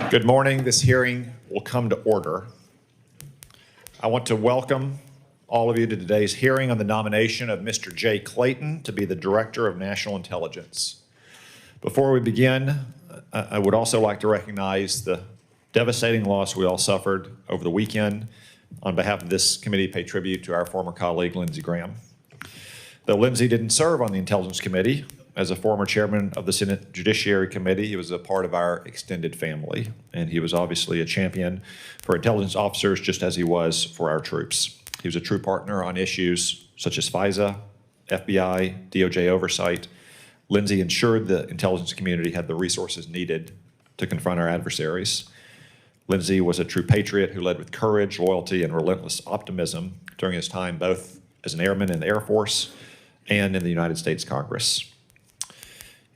Good morning. This hearing will come to order. I want to welcome all of you to today's hearing on the nomination of Mr. Jay Clayton to be the Director of National Intelligence. Before we begin, I would also like to recognize the devastating loss we all suffered over the weekend. On behalf of this committee, pay tribute to our former colleague, Lindsey Graham. Though Lindsey didn't serve on the Intelligence Committee, as a former chairman of the Senate Judiciary Committee, he was a part of our extended family, and he was obviously a champion for intelligence officers just as he was for our troops. He was a true partner on issues such as FISA, FBI, DOJ oversight. Lindsey ensured the intelligence community had the resources needed to confront our adversaries. Lindsey was a true patriot who led with courage, loyalty, and relentless optimism during his time both as an airman in the Air Force and in the United States Congress.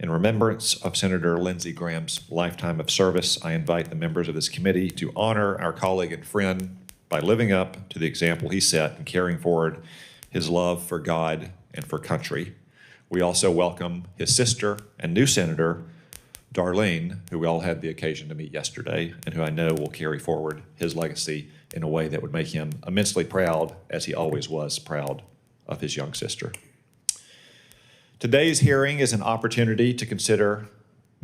In remembrance of Senator Lindsey Graham's lifetime of service, I invite the members of this committee to honor our colleague and friend by living up to the example he set and carrying forward his love for God and for country. We also welcome his sister and new senator, Darlene, who we all had the occasion to meet yesterday, and who I know will carry forward his legacy in a way that would make him immensely proud, as he always was proud of his young sister. Today's hearing is an opportunity to consider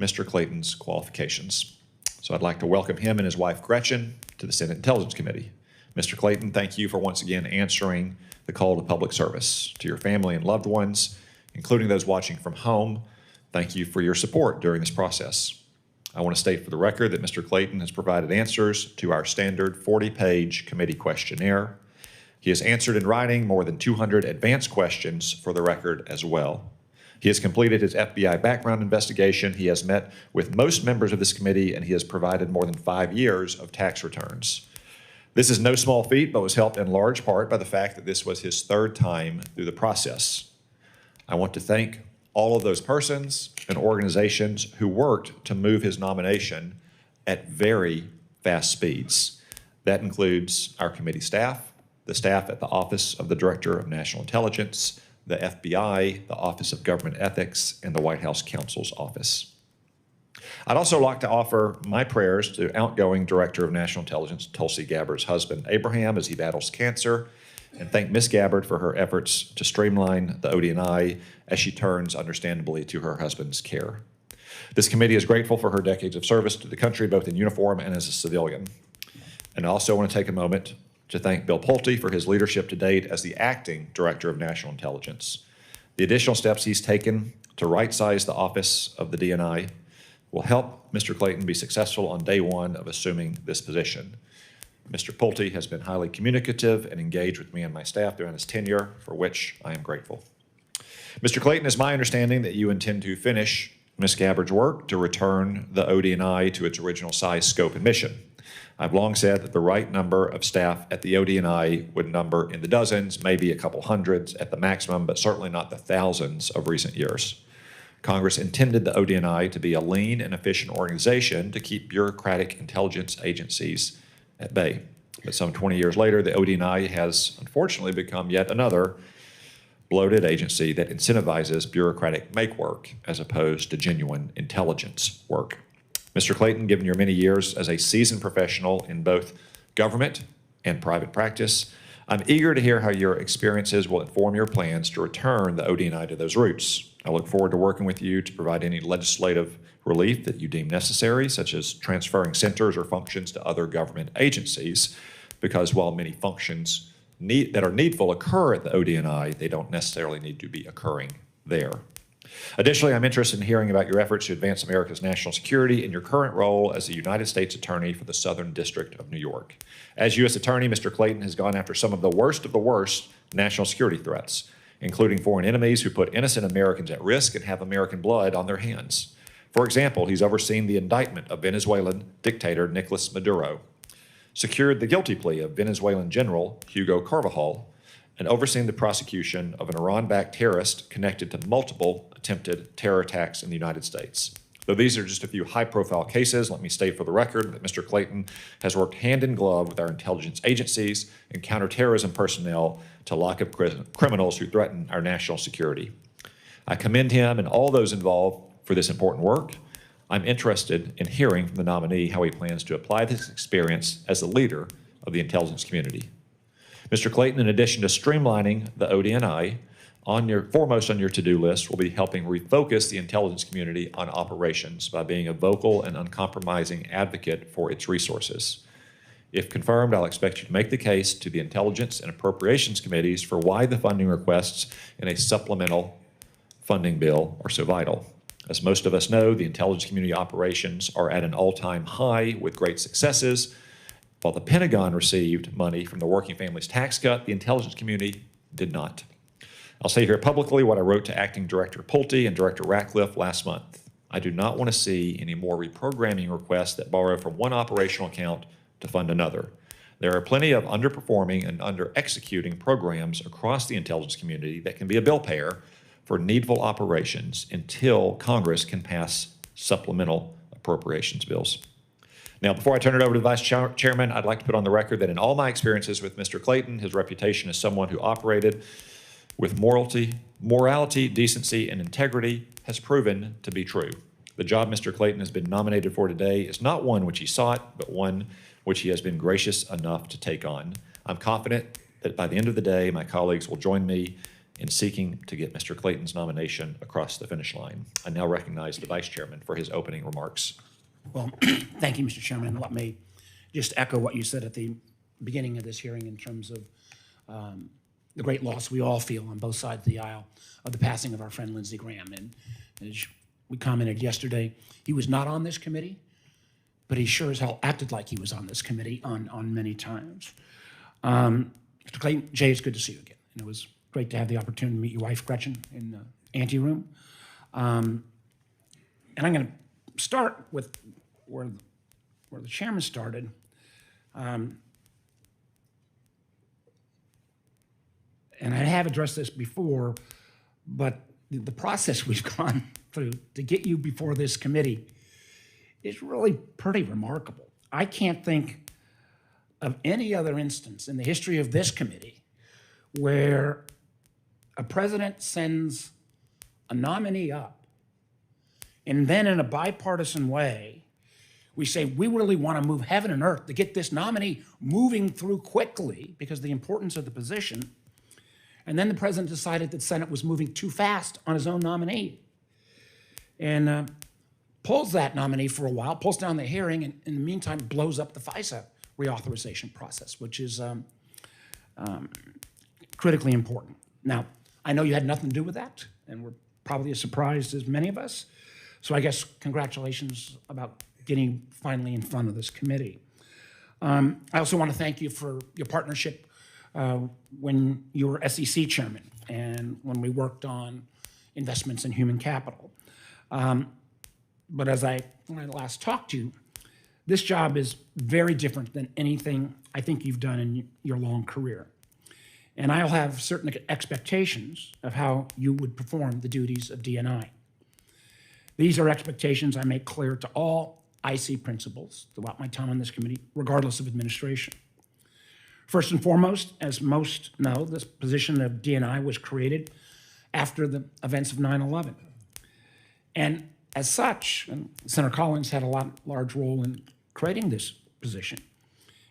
Mr. Clayton's qualifications. So I'd like to welcome him and his wife, Gretchen, to the Senate Intelligence Committee. Mr. Clayton, thank you for once again answering the call to public service. To your family and loved ones, including those watching from home, thank you for your support during this process. I want to state for the record that Mr. Clayton has provided answers to our standard 40-page committee questionnaire. He has answered in writing more than 200 advanced questions for the record as well. He has completed his FBI background investigation. He has met with most members of this committee, and he has provided more than 5 years of tax returns. This is no small feat, but was helped in large part by the fact that this was his third time through the process. I want to thank all of those persons and organizations who worked to move his nomination at very fast speeds. That includes our committee staff, the staff at the Office of the Director of National Intelligence, the FBI, the Office of Government Ethics, and the White House Counsel's Office. I'd also like to offer my prayers to outgoing Director of National Intelligence, Tulsi Gabbard's husband, Abraham, as he battles cancer, and thank Ms. Gabbard for her efforts to streamline the ODNI as she turns, understandably, to her husband's care. This committee is grateful for her decades of service to the country, both in uniform and as a civilian. And I also want to take a moment to thank Bill Pulte for his leadership to date as the acting Director of National Intelligence. The additional steps he's taken to right-size the office of the DNI will help Mr. Clayton be successful on day one of assuming this position. Mr. Pulte has been highly communicative and engaged with me and my staff during his tenure, for which I am grateful. Mr. Clayton, it's my understanding that you intend to finish Ms. Gabbard's work to return the ODNI to its original size, scope, and mission. I've long said that the right number of staff at the ODNI would number in the dozens, maybe a couple hundreds at the maximum, but certainly not the thousands of recent years. Congress intended the ODNI to be a lean and efficient organization to keep bureaucratic intelligence agencies at bay. But some 20 years later, the ODNI has unfortunately become yet another bloated agency that incentivizes bureaucratic make work as opposed to genuine intelligence work. Mr. Clayton, given your many years as a seasoned professional in both government and private practice, I'm eager to hear how your experiences will inform your plans to return the ODNI to those roots. I look forward to working with you to provide any legislative relief that you deem necessary, such as transferring centers or functions to other government agencies, because while many functions that are needful occur at the ODNI, they don't necessarily need to be occurring there. Additionally, I'm interested in hearing about your efforts to advance America's national security in your current role as the United States Attorney for the Southern District of New York. As U.S. Attorney, Mr. Clayton has gone after some of the worst national security threats, including foreign enemies who put innocent Americans at risk and have American blood on their hands. For example, he's overseen the indictment of Venezuelan dictator Nicolas Maduro, secured the guilty plea of Venezuelan General Hugo Carvajal, and overseen the prosecution of an Iran-backed terrorist connected to multiple attempted terror attacks in the United States. Though these are just a few high-profile cases, let me state for the record that Mr. Clayton has worked hand in glove with our intelligence agencies and counterterrorism personnel to lock up criminals who threaten our national security. I commend him and all those involved for this important work. I'm interested in hearing from the nominee how he plans to apply this experience as a leader of the intelligence community. Mr. Clayton, in addition to streamlining the ODNI, foremost on your to-do list will be helping refocus the intelligence community on operations by being a vocal and uncompromising advocate for its resources. If confirmed, I'll expect you to make the case to the Intelligence and Appropriations Committees for why the funding requests in a supplemental funding bill are so vital. As most of us know, the intelligence community operations are at an all-time high with great successes. While the Pentagon received money from the Working Families Tax Cut, the intelligence community did not. I'll say here publicly what I wrote to Acting Director Pulte and Director Ratcliffe last month. I do not want to see any more reprogramming requests that borrow from one operational account to fund another. There are plenty of underperforming and under-executing programs across the intelligence community that can be a bill payer for needful operations until Congress can pass supplemental appropriations bills. Now, before I turn it over to the Vice Chairman, I'd like to put on the record that in all my experiences with Mr. Clayton, his reputation as someone who operated with morality, decency, and integrity has proven to be true. The job Mr. Clayton has been nominated for today is not one which he sought, but one which he has been gracious enough to take on. I'm confident that by the end of the day, my colleagues will join me in seeking to get Mr. Clayton's nomination across the finish line. I now recognize the Vice Chairman for his opening remarks. Well, thank you, Mr. Chairman. Let me just echo what you said at the beginning of this hearing in terms of the great loss we all feel on both sides of the aisle of the passing of our friend Lindsey Graham. And as we commented yesterday, he was not on this committee, but he sure as hell acted like he was on this committee on many times. Mr. Clayton, Jay, it's good to see you again. And it was great to have the opportunity to meet your wife, Gretchen, in the anteroom. And I'm going to start with where the chairman started. And I have addressed this before, but the process we've gone through to get you before this committee is really pretty remarkable. I can't think of any other instance in the history of this committee where a president sends a nominee up, and then in a bipartisan way, we say, we really want to move heaven and earth to get this nominee moving through quickly because of the importance of the position. And then the president decided that the Senate was moving too fast on his own nominee and pulls that nominee for a while, pulls down the hearing, and in the meantime blows up the FISA reauthorization process, which is critically important. Now, I know you had nothing to do with that, and we're probably as surprised as many of us. So I guess congratulations about getting finally in front of this committee. I also want to thank you for your partnership when you were SEC chairman and when we worked on investments in human capital. But when I last talked to you, this job is very different than anything I think you've done in your long career. And I'll have certain expectations of how you would perform the duties of DNI. These are expectations I make clear to all IC principals throughout my time on this committee, regardless of administration. First and foremost, as most know, this position of DNI was created after the events of 9/11. And as such, and Senator Collins had a large role in creating this position,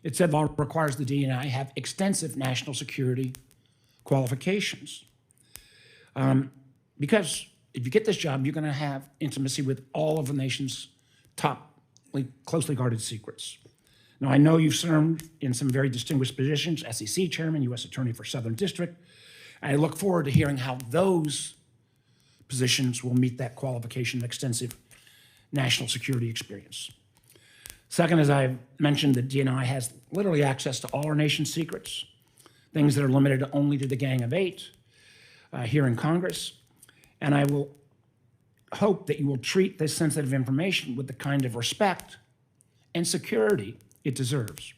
it said law requires the DNI have extensive national security qualifications. Because if you get this job, you're going to have intimacy with all of the nation's top, closely guarded secrets. Now, I know you've served in some very distinguished positions, SEC chairman, U.S. Attorney for Southern District. And I look forward to hearing how those positions will meet that qualification of extensive national security experience. Second, as I've mentioned, the DNI has literally access to all our nation's secrets, things that are limited only to the Gang of Eight here in Congress. And I will hope that you will treat this sensitive information with the kind of respect and security it deserves.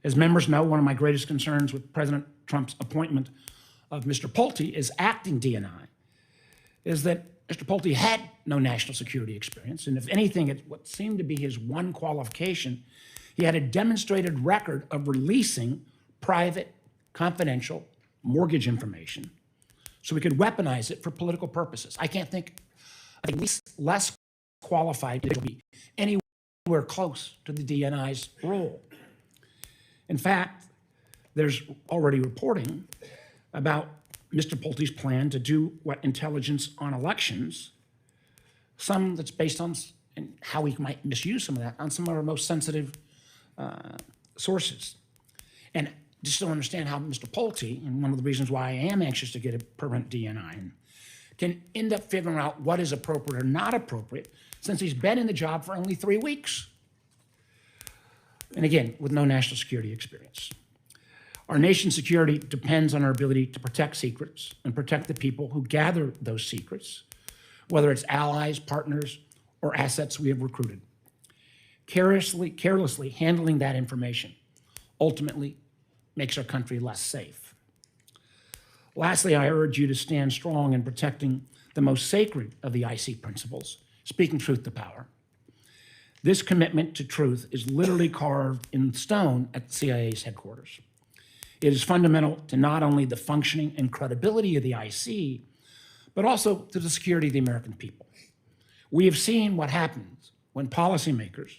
As members know, one of my greatest concerns with President Trump's appointment of Mr. Pulte as acting DNI is that Mr. Pulte had no national security experience, and if anything, it's what seemed to be his one qualification. He had a demonstrated record of releasing private, confidential mortgage information so we could weaponize it for political purposes. I can't think of a less qualified to be anywhere close to the DNI's role. In fact, there's already reporting about Mr. Pulte's plan to do what intelligence on elections, some that's based on and how we might misuse some of that on some of our most sensitive sources. And just don't understand how Mr. Pulte, and one of the reasons why I am anxious to get a permanent DNI, can end up figuring out what is appropriate or not appropriate since he's been in the job for only 3 weeks. And again, with no national security experience. Our nation's security depends on our ability to protect secrets and protect the people who gather those secrets, whether it's allies, partners, or assets we have recruited. Carelessly handling that information ultimately makes our country less safe. Lastly, I urge you to stand strong in protecting the most sacred of the IC principles, speaking truth to power. This commitment to truth is literally carved in stone at the CIA's headquarters. It is fundamental to not only the functioning and credibility of the IC, but also to the security of the American people. We have seen what happens when policymakers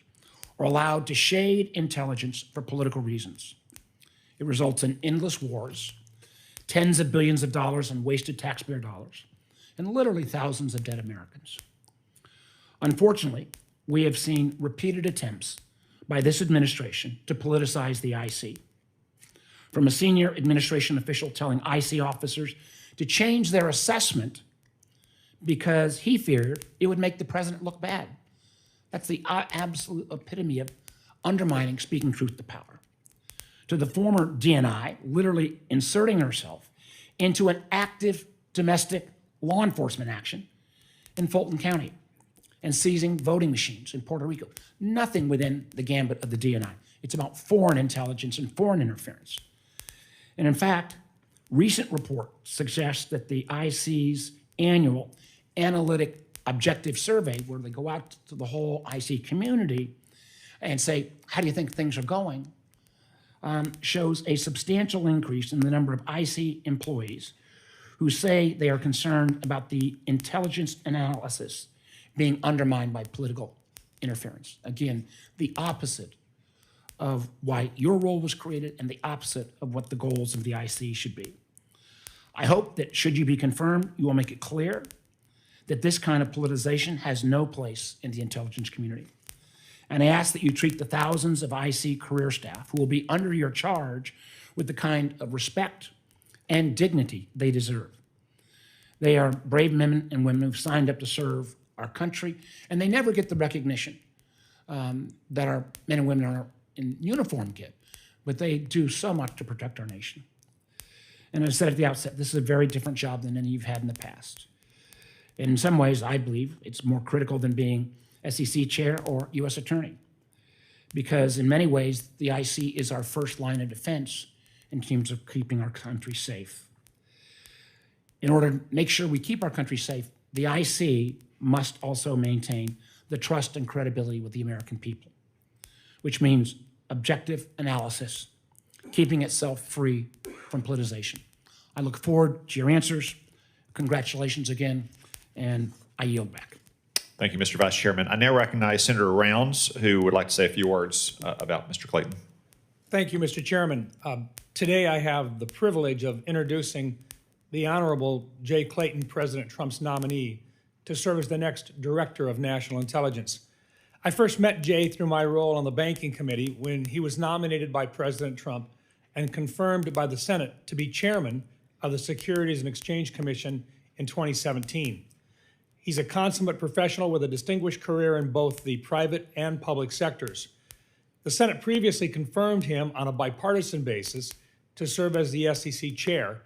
are allowed to shade intelligence for political reasons. It results in endless wars, tens of billions of dollars in wasted taxpayer dollars, and literally thousands of dead Americans. Unfortunately, we have seen repeated attempts by this administration to politicize the IC. From a senior administration official telling IC officers to change their assessment because he feared it would make the president look bad. That's the absolute epitome of undermining speaking truth to power. To the former DNI literally inserting herself into an active domestic law enforcement action in Fulton County and seizing voting machines in Puerto Rico. Nothing within the gambit of the DNI. It's about foreign intelligence and foreign interference. And in fact, recent reports suggest that the IC's annual analytic objective survey, where they go out to the whole IC community and say, how do you think things are going, shows a substantial increase in the number of IC employees who say they are concerned about the intelligence analysis being undermined by political interference. Again, the opposite of why your role was created and the opposite of what the goals of the IC should be. I hope that should you be confirmed, you will make it clear that this kind of politicization has no place in the intelligence community. And I ask that you treat the thousands of IC career staff who will be under your charge with the kind of respect and dignity they deserve. They are brave men and women who've signed up to serve our country, and they never get the recognition that our men and women in uniform get, but they do so much to protect our nation. And as I said at the outset, this is a very different job than any you've had in the past. And in some ways, I believe it's more critical than being SEC chair or U.S. attorney, because in many ways, the IC is our first line of defense in terms of keeping our country safe. In order to make sure we keep our country safe, the IC must also maintain the trust and credibility with the American people, which means objective analysis, keeping itself free from politicization. I look forward to your answers. Congratulations again, and I yield back. Thank you, Mr. Vice Chairman. I now recognize Senator Rounds, who would like to say a few words about Mr. Clayton. Thank you, Mr. Chairman. Today I have the privilege of introducing the Honorable Jay Clayton, President Trump's nominee, to serve as the next Director of National Intelligence. I first met Jay through my role on the Banking Committee when he was nominated by President Trump and confirmed by the Senate to be chairman of the Securities and Exchange Commission in 2017. He's a consummate professional with a distinguished career in both the private and public sectors. The Senate previously confirmed him on a bipartisan basis to serve as the SEC chair,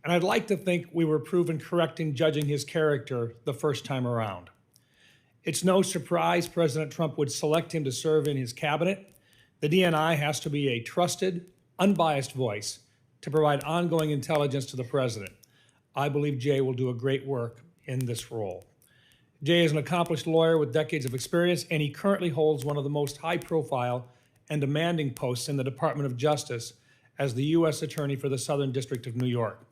and I'd like to think we were proven correct in judging his character the first time around. It's no surprise President Trump would select him to serve in his cabinet. The DNI has to be a trusted, unbiased voice to provide ongoing intelligence to the president. I believe Jay will do a great work in this role. Jay is an accomplished lawyer with decades of experience, and he currently holds one of the most high-profile and demanding posts in the Department of Justice as the U.S. Attorney for the Southern District of New York.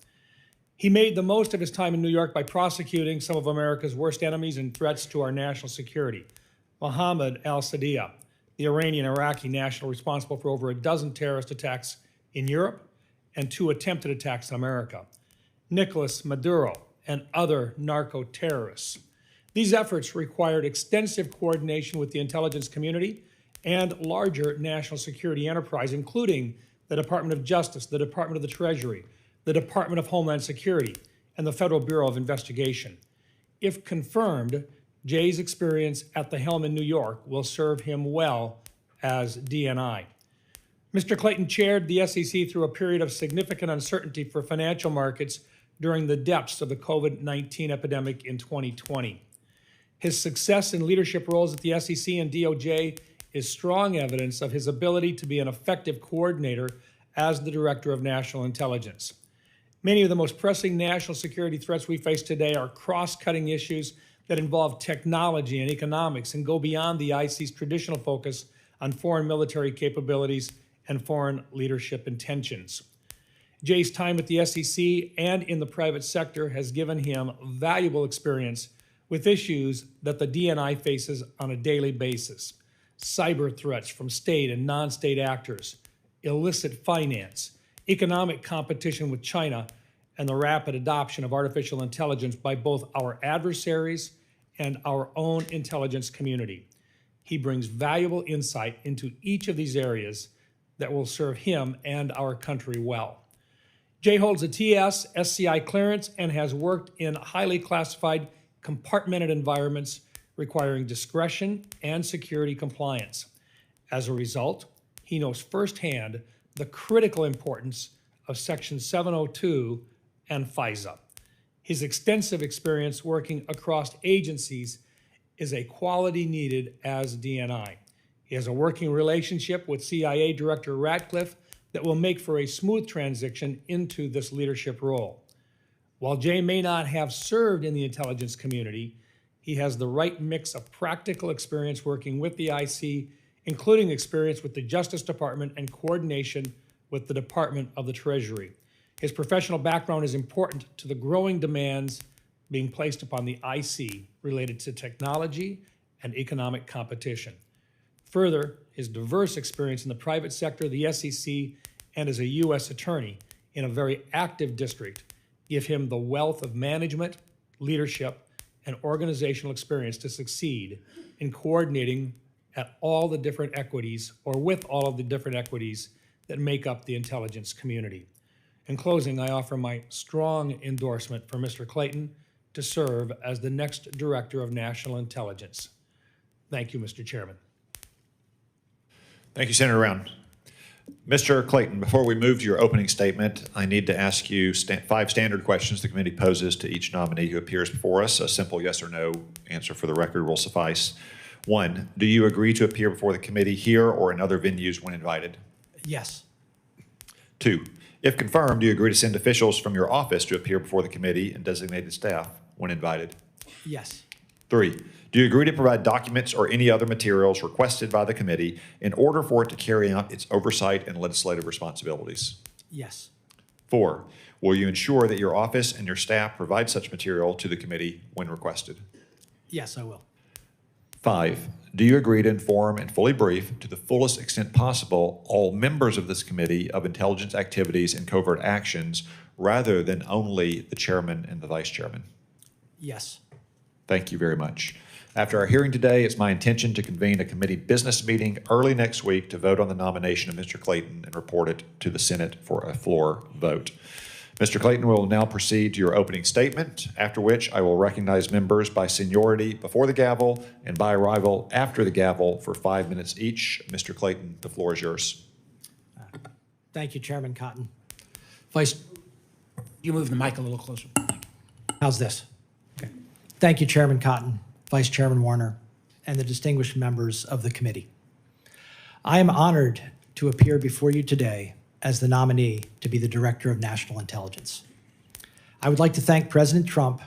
He made the most of his time in New York by prosecuting some of America's worst enemies and threats to our national security. Mohammed al-Sadiyah, the Iranian-Iraqi national responsible for over a dozen terrorist attacks in Europe and 2 attempted attacks in America. Nicolas Maduro and other narco-terrorists. These efforts required extensive coordination with the intelligence community and larger national security enterprise, including the Department of Justice, the Department of the Treasury, the Department of Homeland Security, and the Federal Bureau of Investigation. If confirmed, Jay's experience at the helm in New York will serve him well as DNI. Mr. Clayton chaired the SEC through a period of significant uncertainty for financial markets during the depths of the COVID-19 epidemic in 2020. His success in leadership roles at the SEC and DOJ is strong evidence of his ability to be an effective coordinator as the Director of National Intelligence. Many of the most pressing national security threats we face today are cross-cutting issues that involve technology and economics and go beyond the IC's traditional focus on foreign military capabilities and foreign leadership intentions. Jay's time at the SEC and in the private sector has given him valuable experience with issues that the DNI faces on a daily basis: cyber threats from state and non-state actors, illicit finance, economic competition with China, and the rapid adoption of artificial intelligence by both our adversaries and our own intelligence community. He brings valuable insight into each of these areas that will serve him and our country well. Jay holds a TS SCI clearance and has worked in highly classified, compartmented environments requiring discretion and security compliance. As a result, he knows firsthand the critical importance of Section 702 and FISA. His extensive experience working across agencies is a quality needed as DNI. He has a working relationship with CIA Director Ratcliffe that will make for a smooth transition into this leadership role. While Jay may not have served in the intelligence community, he has the right mix of practical experience working with the IC, including experience with the Justice Department and coordination with the Department of the Treasury. His professional background is important to the growing demands being placed upon the IC related to technology and economic competition. Further, his diverse experience in the private sector, the SEC, and as a U.S. attorney in a very active district give him the wealth of management, leadership, and organizational experience to succeed in coordinating at all the different equities or with all of the different equities that make up the intelligence community. In closing, I offer my strong endorsement for Mr. Clayton to serve as the next Director of National Intelligence. Thank you, Mr. Chairman. Thank you, Senator Round. Mr. Clayton, before we move to your opening statement, I need to ask you 5 standard questions the committee poses to each nominee who appears before us. A simple yes or no answer for the record will suffice. 1, do you agree to appear before the committee here or in other venues when invited? Yes. 2, if confirmed, do you agree to send officials from your office to appear before the committee and designated staff when invited? Yes. 3, do you agree to provide documents or any other materials requested by the committee in order for it to carry out its oversight and legislative responsibilities? Yes. 4, will you ensure that your office and your staff provide such material to the committee when requested? Yes, I will. 5, do you agree to inform and fully brief, to the fullest extent possible, all members of this committee of intelligence activities and covert actions rather than only the chairman and the vice chairman? Yes. Thank you very much. After our hearing today, it's my intention to convene a committee business meeting early next week to vote on the nomination of Mr. Clayton and report it to the Senate for a floor vote. Mr. Clayton will now proceed to your opening statement, after which I will recognize members by seniority before the gavel and by arrival after the gavel for 5 minutes each. Mr. Clayton, the floor is yours. Thank you, Chairman Cotton. You move the mic a little closer. How's this? Okay. Thank you, Chairman Cotton, Vice Chairman Warner, and the distinguished members of the committee. I am honored to appear before you today as the nominee to be the Director of National Intelligence. I would like to thank President Trump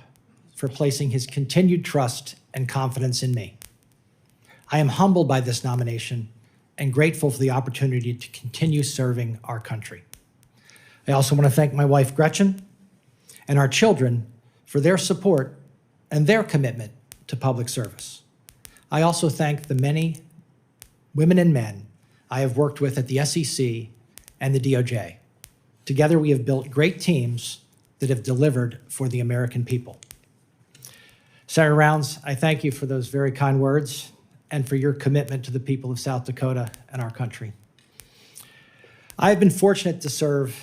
for placing his continued trust and confidence in me. I am humbled by this nomination and grateful for the opportunity to continue serving our country. I also want to thank my wife, Gretchen, and our children for their support and their commitment to public service. I also thank the many women and men I have worked with at the SEC and the DOJ. Together, we have built great teams that have delivered for the American people. Senator Rounds, I thank you for those very kind words and for your commitment to the people of South Dakota and our country. I have been fortunate to serve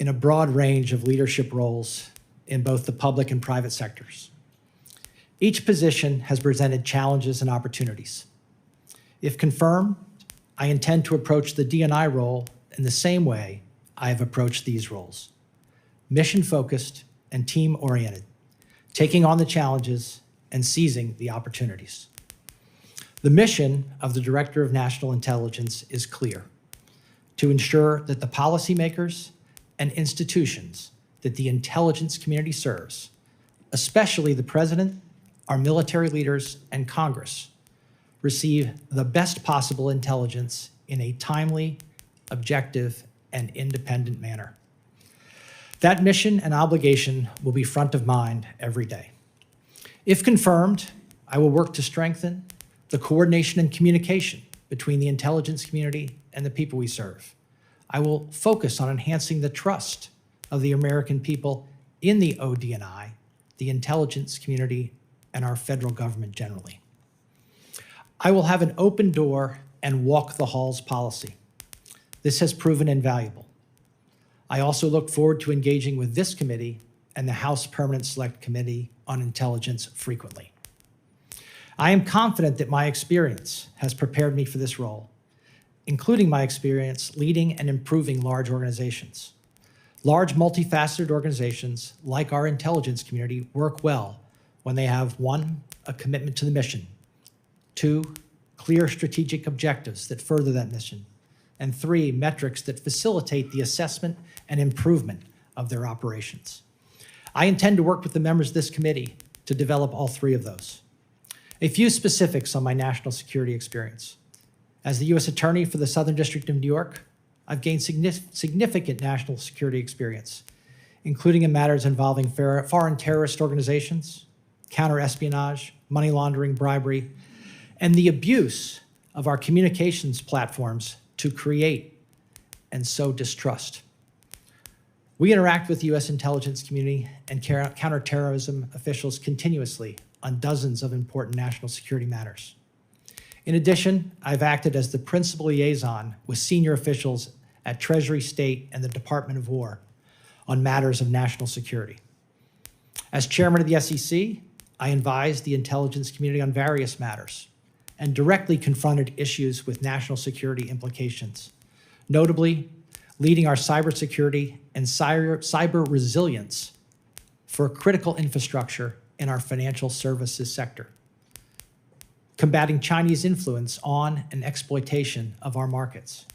in a broad range of leadership roles in both the public and private sectors. Each position has presented challenges and opportunities. If confirmed, I intend to approach the D&I role in the same way I have approached these roles: mission-focused and team-oriented, taking on the challenges and seizing the opportunities. The mission of the Director of National Intelligence is clear: to ensure that the policymakers and institutions that the intelligence community serves, especially the President, our military leaders, and Congress, receive the best possible intelligence in a timely, objective, and independent manner. That mission and obligation will be front of mind every day. If confirmed, I will work to strengthen the coordination and communication between the intelligence community and the people we serve. I will focus on enhancing the trust of the American people in the OD&I, the intelligence community, and our federal government generally. I will have an open door and walk the halls policy. This has proven invaluable. I also look forward to engaging with this committee and the House Permanent Select Committee on Intelligence frequently. I am confident that my experience has prepared me for this role, including my experience leading and improving large organizations. Large, multifaceted organizations like our intelligence community work well when they have 1, a commitment to the mission, 2, clear strategic objectives that further that mission, and 3, metrics that facilitate the assessment and improvement of their operations. I intend to work with the members of this committee to develop all 3 of those. A few specifics on my national security experience. As the U.S. Attorney for the Southern District of New York, I've gained significant national security experience, including in matters involving foreign terrorist organizations, counter-espionage, money laundering, bribery, and the abuse of our communications platforms to create and sow distrust. We interact with the U.S. intelligence community and counterterrorism officials continuously on dozens of important national security matters. In addition, I've acted as the principal liaison with senior officials at Treasury, State, and the Department of War on matters of national security. As chairman of the SEC, I advised the intelligence community on various matters and directly confronted issues with national security implications, notably leading our cybersecurity and cyber resilience for critical infrastructure in our financial services sector, combating Chinese influence on and exploitation of our markets,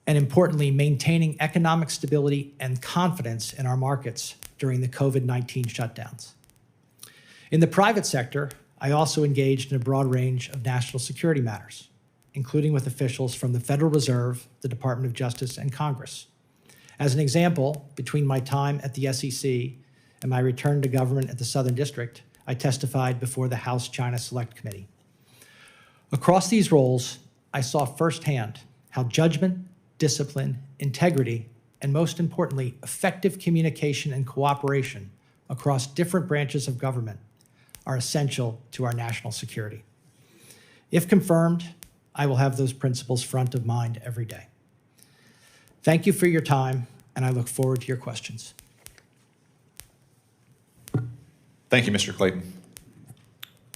and importantly, maintaining economic stability and confidence in our markets during the COVID-19 shutdowns. In the private sector, I also engaged in a broad range of national security matters, including with officials from the Federal Reserve, the Department of Justice, and Congress. As an example, between my time at the SEC and my return to government at the Southern District, I testified before the House China Select Committee. Across these roles, I saw firsthand how judgment, discipline, integrity, and most importantly, effective communication and cooperation across different branches of government are essential to our national security. If confirmed, I will have those principles front of mind every day. Thank you for your time, and I look forward to your questions. Thank you, Mr. Clayton.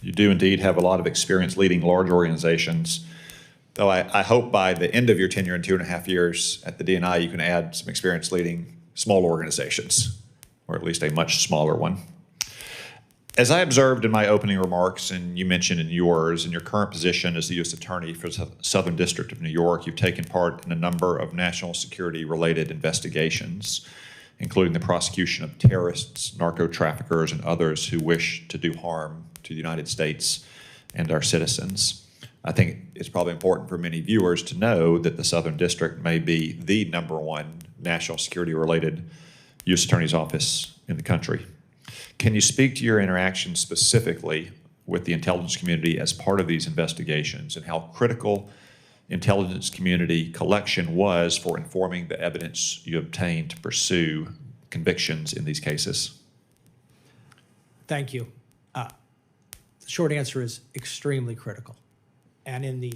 You do indeed have a lot of experience leading large organizations, though I hope by the end of your tenure in 2.5 years at the D&I, you can add some experience leading small organizations, or at least a much smaller one. As I observed in my opening remarks, and you mentioned in yours, in your current position as the U.S. Attorney for the Southern District of New York, you've taken part in a number of national security-related investigations, including the prosecution of terrorists, narco-traffickers, and others who wish to do harm to the United States and our citizens. I think it's probably important for many viewers to know that the Southern District may be the #1 national security-related U.S. Attorney's Office in the country. Can you speak to your interaction specifically with the intelligence community as part of these investigations and how critical intelligence community collection was for informing the evidence you obtained to pursue convictions in these cases? Thank you. The short answer is extremely critical. And in the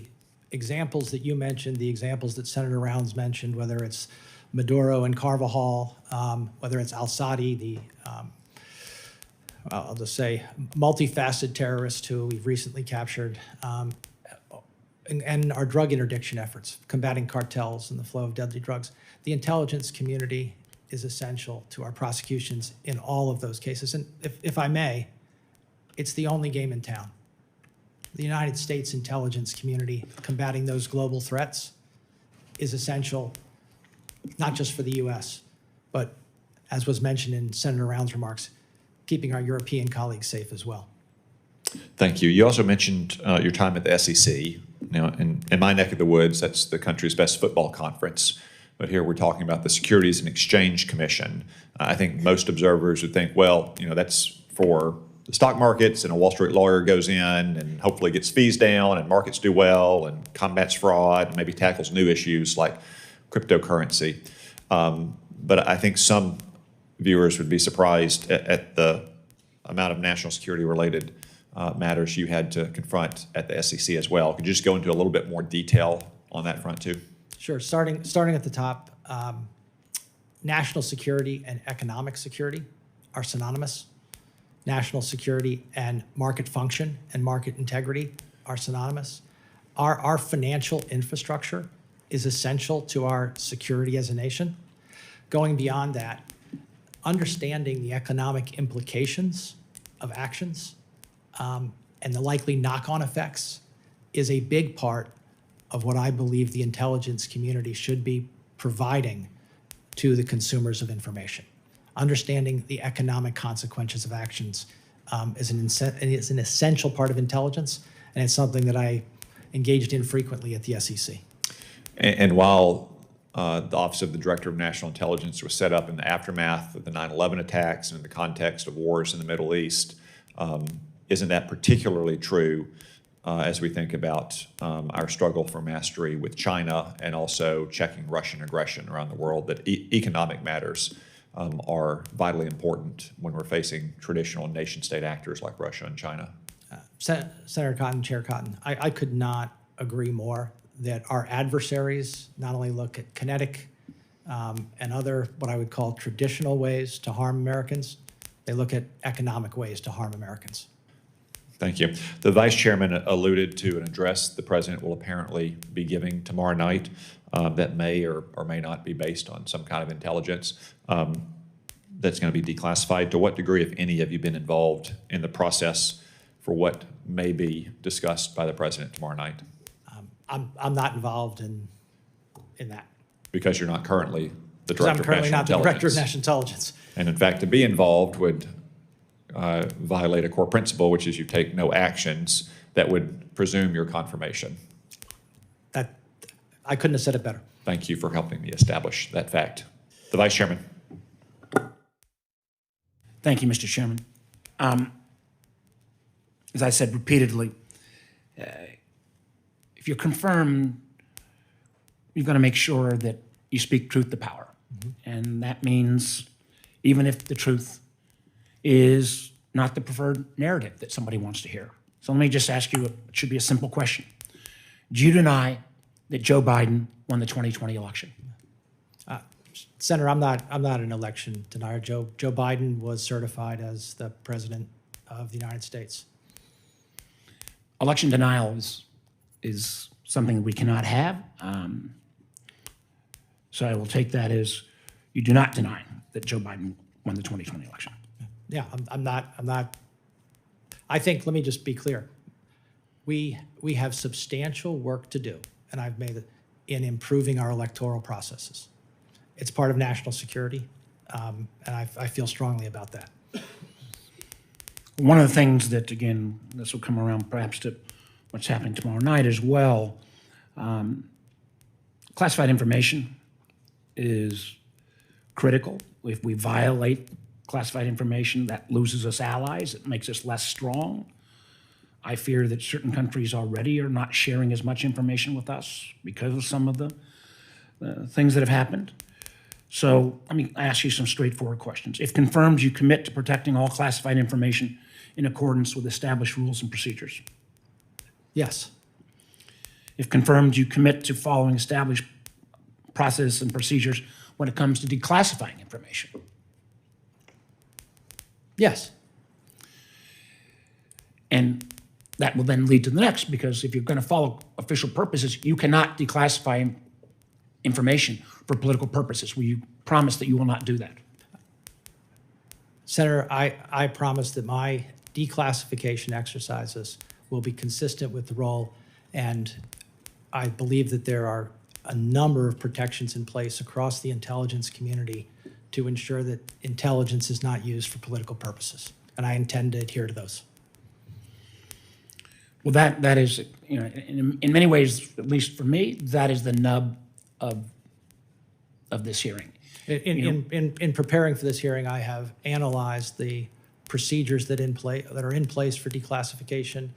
examples that you mentioned, the examples that Senator Rounds mentioned, whether it's Maduro and Carvajal, whether it's al-Sadi, the I'll just say multifaceted terrorist who we've recently captured, and our drug interdiction efforts, combating cartels and the flow of deadly drugs. The intelligence community is essential to our prosecutions in all of those cases. And if I may, it's the only game in town. The United States intelligence community combating those global threats is essential, not just for the U.S., but as was mentioned in Senator Rounds' remarks, keeping our European colleagues safe as well. Thank you. You also mentioned your time at the SEC. Now, in my neck of the woods, that's the country's best football conference. But here we're talking about the Securities and Exchange Commission. I think most observers would think, well, that's for the stock markets, and a Wall Street lawyer goes in and hopefully gets fees down and markets do well and combats fraud and maybe tackles new issues like cryptocurrency. But I think some viewers would be surprised at the amount of national security related matters you had to confront at the SEC as well. Could you just go into a little bit more detail on that front too? Sure. Starting at the top, national security and economic security are synonymous. National security and market function and market integrity are synonymous. Our financial infrastructure is essential to our security as a nation. Going beyond that, understanding the economic implications of actions and the likely knock-on effects is a big part of what I believe the intelligence community should be providing to the consumers of information. Understanding the economic consequences of actions is an essential part of intelligence, and it's something that I engaged in frequently at the SEC. And while the Office of the Director of National Intelligence was set up in the aftermath of the 9/11 attacks and in the context of wars in the Middle East, isn't that particularly true as we think about our struggle for mastery with China and also checking Russian aggression around the world, that economic matters are vitally important when we're facing traditional nation-state actors like Russia and China? Senator Cotton, Chair Cotton, I could not agree more that our adversaries not only look at kinetic and other what I would call traditional ways to harm Americans, they look at economic ways to harm Americans. Thank you. The Vice Chairman alluded to an address the President will apparently be giving tomorrow night that may or may not be based on some kind of intelligence that's going to be declassified. To what degree, if any, have you been involved in the process for what may be discussed by the President tomorrow night? I'm not involved in that. Because you're not currently the Because I'm Director of currently National not the Intelligence. Director of National Intelligence. And in fact, to be involved would violate a core principle, which is you take no actions that would presume your confirmation. That I couldn't have said it better. Thank you for helping me establish that fact. The Vice Chairman. Thank you, Mr. Chairman. As I said repeatedly, if you're confirmed, you've got to make sure that you speak truth to power. And that means even if the truth is not the preferred narrative that somebody wants to hear. So let me just ask you, it should be a simple question. Do you deny that Joe Biden won the 2020 election? Senator, I'm not an election denier. Joe Biden was certified as the President of the United States. Election denial is something that we cannot have. So I will take that as you do not deny that Joe Biden won the 2020 election. Yeah, I'm not. I think, let me just be clear. We have substantial work to do, and I've made it, in improving our electoral processes. It's part of national security, and I feel strongly about that. One of the things that, again, this will come around perhaps to what's happening tomorrow night as well, classified information is critical. If we violate classified information. That loses us allies. It makes us less strong. I fear that certain countries already are not sharing as much information with us because of some of the things that have happened. So let me ask you some straightforward questions. If confirmed, you commit to protecting all classified information in accordance with established rules and procedures. Yes. If confirmed, you commit to following established process and procedures when it comes to declassifying information. Yes. And that will then lead to the next, because if you're going to follow official purposes, you cannot declassify information for political purposes. Will you promise that you will not do that? Senator, I promise that my declassification exercises will be consistent with the role, and I believe that there are a number of protections in place across the intelligence community to ensure that intelligence is not used for political purposes, and I intend to adhere to those. Well, that is, you know, in many ways, at least for me, that is the nub of this hearing. In preparing for this hearing, I have analyzed the procedures that are in place for declassification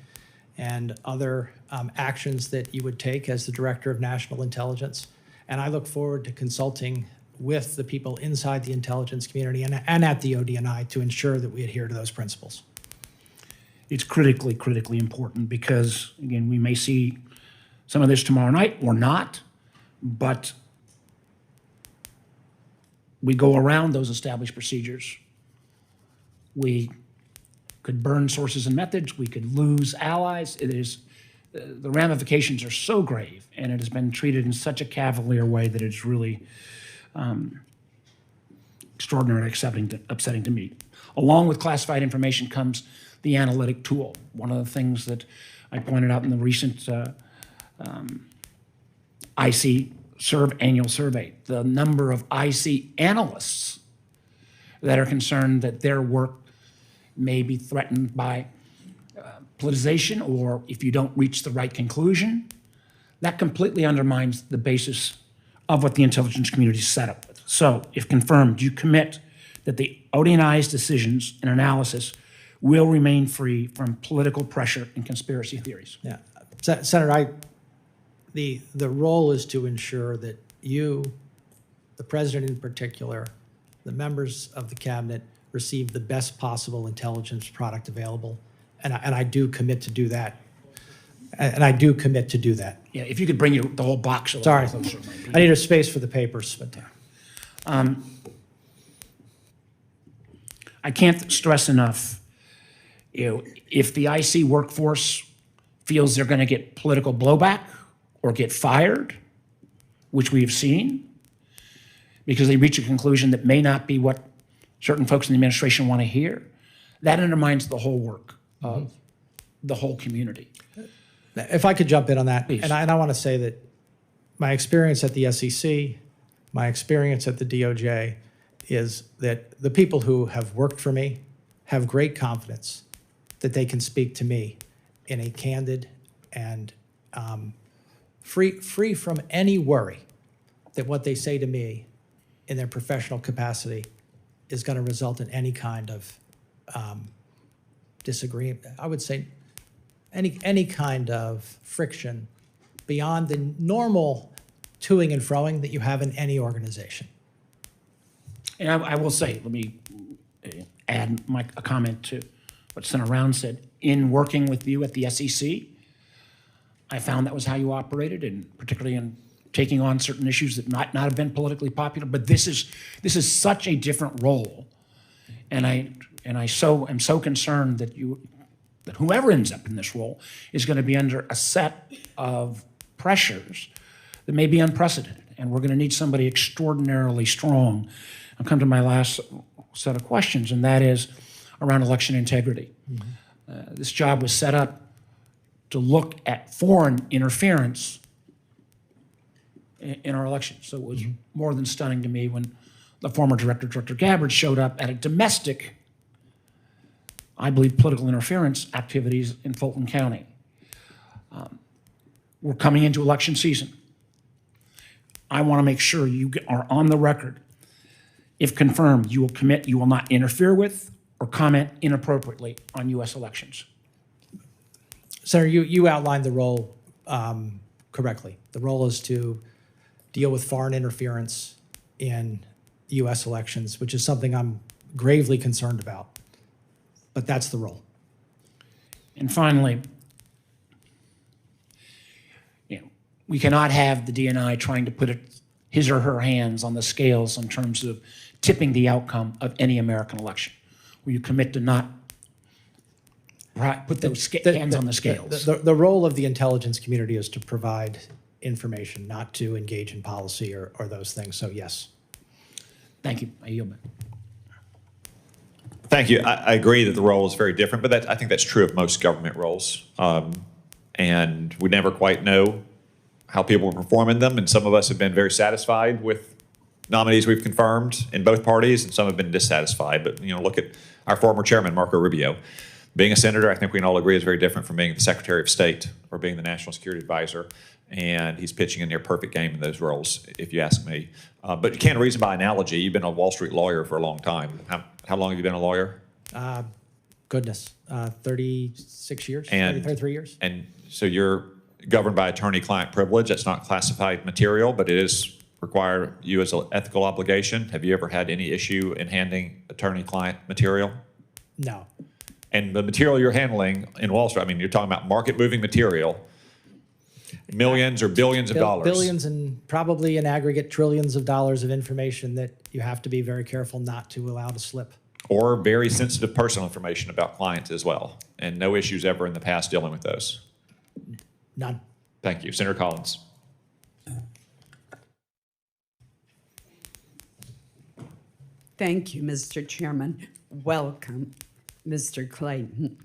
and other actions that you would take as the Director of National Intelligence. And I look forward to consulting with the people inside the intelligence community and at the ODNI to ensure that we adhere to those principles. It's critically important because, again, we may see some of this tomorrow night or not, but we go around those established procedures. We could burn sources and methods. We could lose allies. It is, the ramifications are so grave, and it has been treated in such a cavalier way that it's really extraordinarily upsetting to me. Along with classified information comes the analytic tool. One of the things that I pointed out in the recent IC annual survey, the number of IC analysts that are concerned that their work may be threatened by politicization, or if you don't reach the right conclusion, that completely undermines the basis of what the intelligence community is set up with. So, if confirmed, you commit that the ODNI's decisions and analysis will remain free from political pressure and conspiracy theories. Yeah, Senator, the role is to ensure that you, the President in particular, the members of the cabinet receive the best possible intelligence product available, and I do commit to do that. And I do commit to do that. Yeah, if you could bring the whole box a little Sorry, closer. I need a space for the papers, but. I can't stress enough, you know, if the IC workforce feels they're going to get political blowback or get fired, which we have seen, because they reach a conclusion that may not be what certain folks in the administration want to hear, that undermines the whole work of the whole community. If I could jump in on that, Please. and I want to say that my experience at the SEC, my experience at the DOJ, is that the people who have worked for me have great confidence that they can speak to me in a candid and free from any worry that what they say to me in their professional capacity is going to result in any kind of disagreement. I would say any kind of friction beyond the normal toing and froing that you have in any organization. And I will say, let me add a comment to what Senator Round said. In working with you at the SEC, I found that was how you operated, and particularly in taking on certain issues that might not have been politically popular. But this is such a different role, and I am so concerned that whoever ends up in this role is going to be under a set of pressures that may be unprecedented, and we're going to need somebody extraordinarily strong. I'll come to my last set of questions, and that is around election integrity. This job was set up to look at foreign interference in our elections. So it was more than stunning to me when the former director, Director Gabbard, showed up at a domestic, I believe, political interference activities in Fulton County. We're coming into election season. I want to make sure you are on the record If confirmed, you will commit you will not interfere with or comment inappropriately on U.S. elections. Senator, you outlined the role correctly. The role is to deal with foreign interference in U.S. elections, which is something I'm gravely concerned about. But that's the role. And finally, we cannot have the DNI trying to put his or her hands on the scales in terms of tipping the outcome of any American election. Will you commit to not put those hands on the scales? The role of the intelligence community is to provide information, not to engage in policy or those things. So yes. Thank you. I yield back. Thank you. I agree that the role is very different, but I think that's true of most government roles. And we never quite know how people perform in them. And some of us have been very satisfied with nominees we've confirmed in both parties, and some have been dissatisfied. But look at our former chairman, Marco Rubio. Being a senator, I think we can all agree, is very different from being the Secretary of State or being the National Security Advisor. And he's pitching a near perfect game in those roles, if you ask me. But you can't reason by analogy. You've been a Wall Street lawyer for a long time. How long have you been a lawyer? 36 years, And 33 years. And so you're governed by attorney-client privilege. That's not classified material, but it is require you as an ethical obligation. Have you ever had any issue in handling attorney-client material? No. And the material you're handling in Wall Street, I mean, you're talking about market-moving material, millions or billions of dollars. Billions and probably in aggregate trillions of dollars of information that you have to be very careful not to allow to slip. Or very sensitive personal information about clients as well. And no issues ever in the past dealing with those. None. Thank you. Senator Collins. Thank you, Mr. Chairman. Welcome, Mr. Clayton.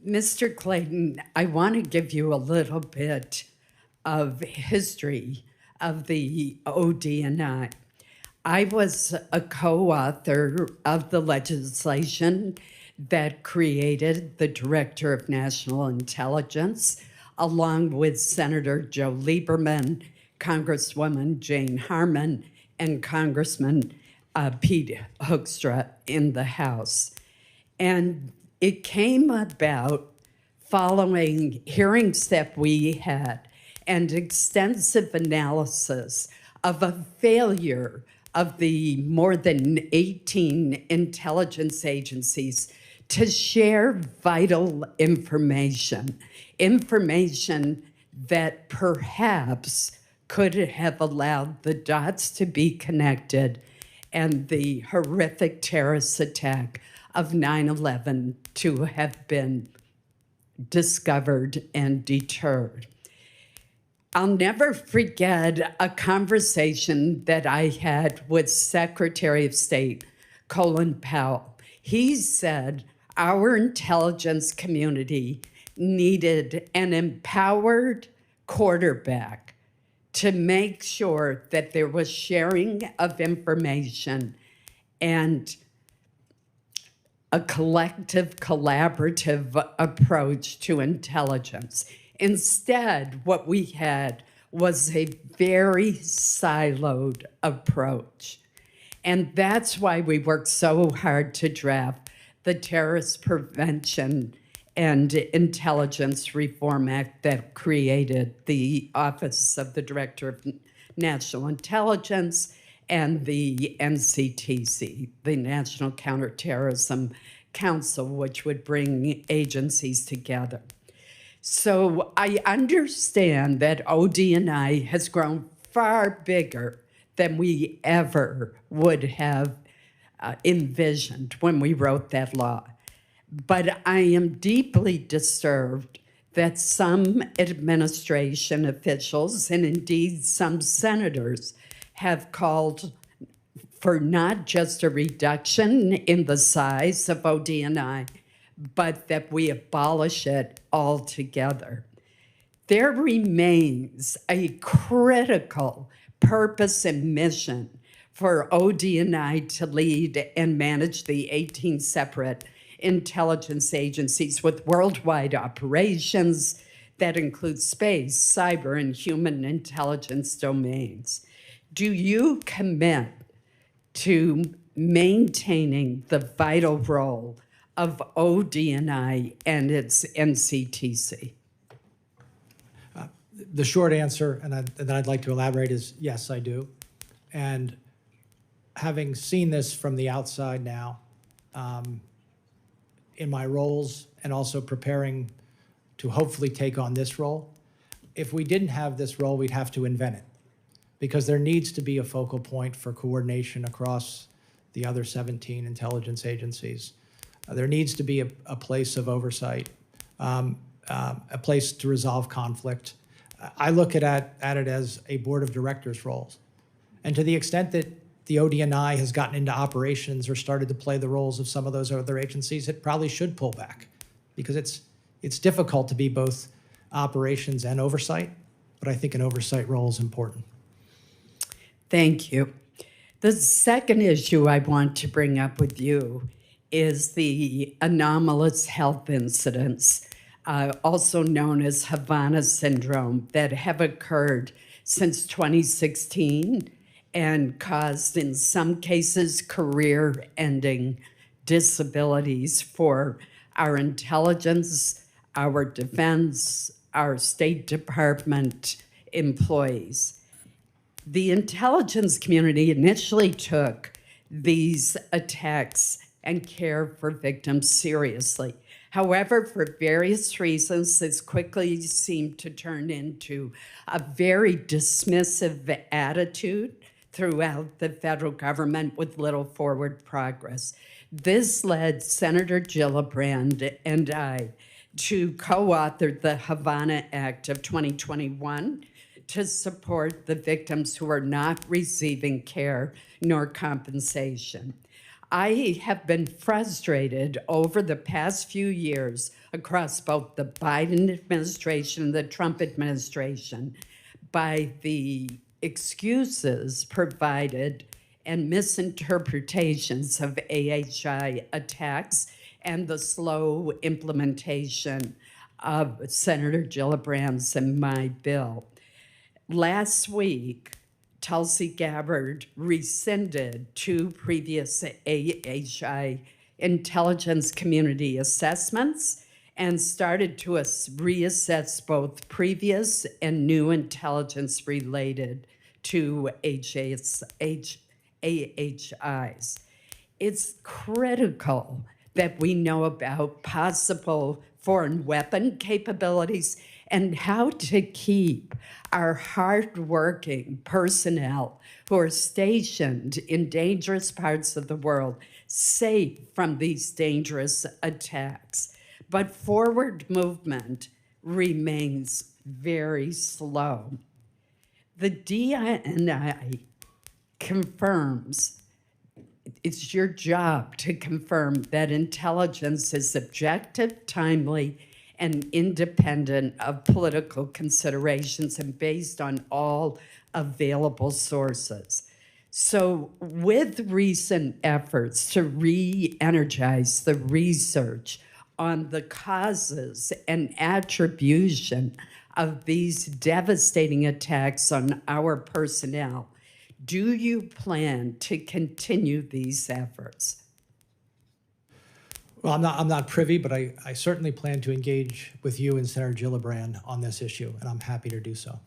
Mr. Clayton, I want to give you a little bit of history of the ODNI. I was a co-author of the legislation that created the Director of National Intelligence, along with Senator Joe Lieberman, Congresswoman Jane Harman, and Congressman Pete Hoekstra in the House. And it came about following hearings that we had and extensive analysis of a failure of the more than 18 intelligence agencies to share vital information, information that perhaps could have allowed the dots to be connected and the horrific terrorist attack of 9/11 to have been discovered and deterred. I'll never forget a conversation that I had with Secretary of State Colin Powell. He said our intelligence community needed an empowered quarterback to make sure that there was sharing of information and a collective, collaborative approach to intelligence. Instead, what we had was a very siloed approach. And that's why we worked so hard to draft the Terrorist Prevention and Intelligence Reform Act that created the Office of the Director of National Intelligence and the NCTC, the National Counterterrorism Council, which would bring agencies together. So I understand that ODNI has grown far bigger than we ever would have envisioned when we wrote that law. But I am deeply disturbed that some administration officials, and indeed some senators, have called for not just a reduction in the size of ODNI, but that we abolish it altogether. There remains a critical purpose and mission for ODNI to lead and manage the 18 separate intelligence agencies with worldwide operations that include space, cyber, and human intelligence domains. Do you commit to maintaining the vital role of ODNI and its NCTC? The short answer, and then I'd like to elaborate, is yes, I do. And having seen this from the outside now, in my roles and also preparing to hopefully take on this role, if we didn't have this role, we'd have to invent it, because there needs to be a focal point for coordination across the other 17 intelligence agencies. There needs to be a place of oversight, a place to resolve conflict. I look at it as a board of directors roles. And to the extent that the ODNI has gotten into operations or started to play the roles of some of those other agencies, it probably should pull back, because it's difficult to be both operations and oversight, but I think an oversight role is important. Thank you. The second issue I want to bring up with you is the anomalous health incidents, also known as Havana syndrome, that have occurred since 2016 and caused, in some cases, career-ending disabilities for our intelligence, our defense, our State Department employees. The intelligence community initially took these attacks and care for victims seriously. However, for various reasons, this quickly seemed to turn into a very dismissive attitude throughout the federal government with little forward progress. This led Senator Gillibrand and I to co-author the Havana Act of 2021 to support the victims who are not receiving care nor compensation. I have been frustrated over the past few years across both the Biden administration and the Trump administration by the excuses provided and misinterpretations of AHI attacks and the slow implementation of Senator Gillibrand's and my bill. Last week, Tulsi Gabbard rescinded 2 previous AHI intelligence community assessments and started to reassess both previous and new intelligence related to AHIs. It's critical that we know about possible foreign weapon capabilities and how to keep our hardworking personnel who are stationed in dangerous parts of the world safe from these dangerous attacks. But forward movement remains very slow. The DNI confirms, it's your job to confirm that intelligence is objective, timely, and independent of political considerations and based on all available sources. So with recent efforts to re-energize the research on the causes and attribution of these devastating attacks on our personnel, do you plan to continue these efforts? Well, I'm not privy, but I certainly plan to engage with you and Senator Gillibrand on this issue, and I'm happy to do so.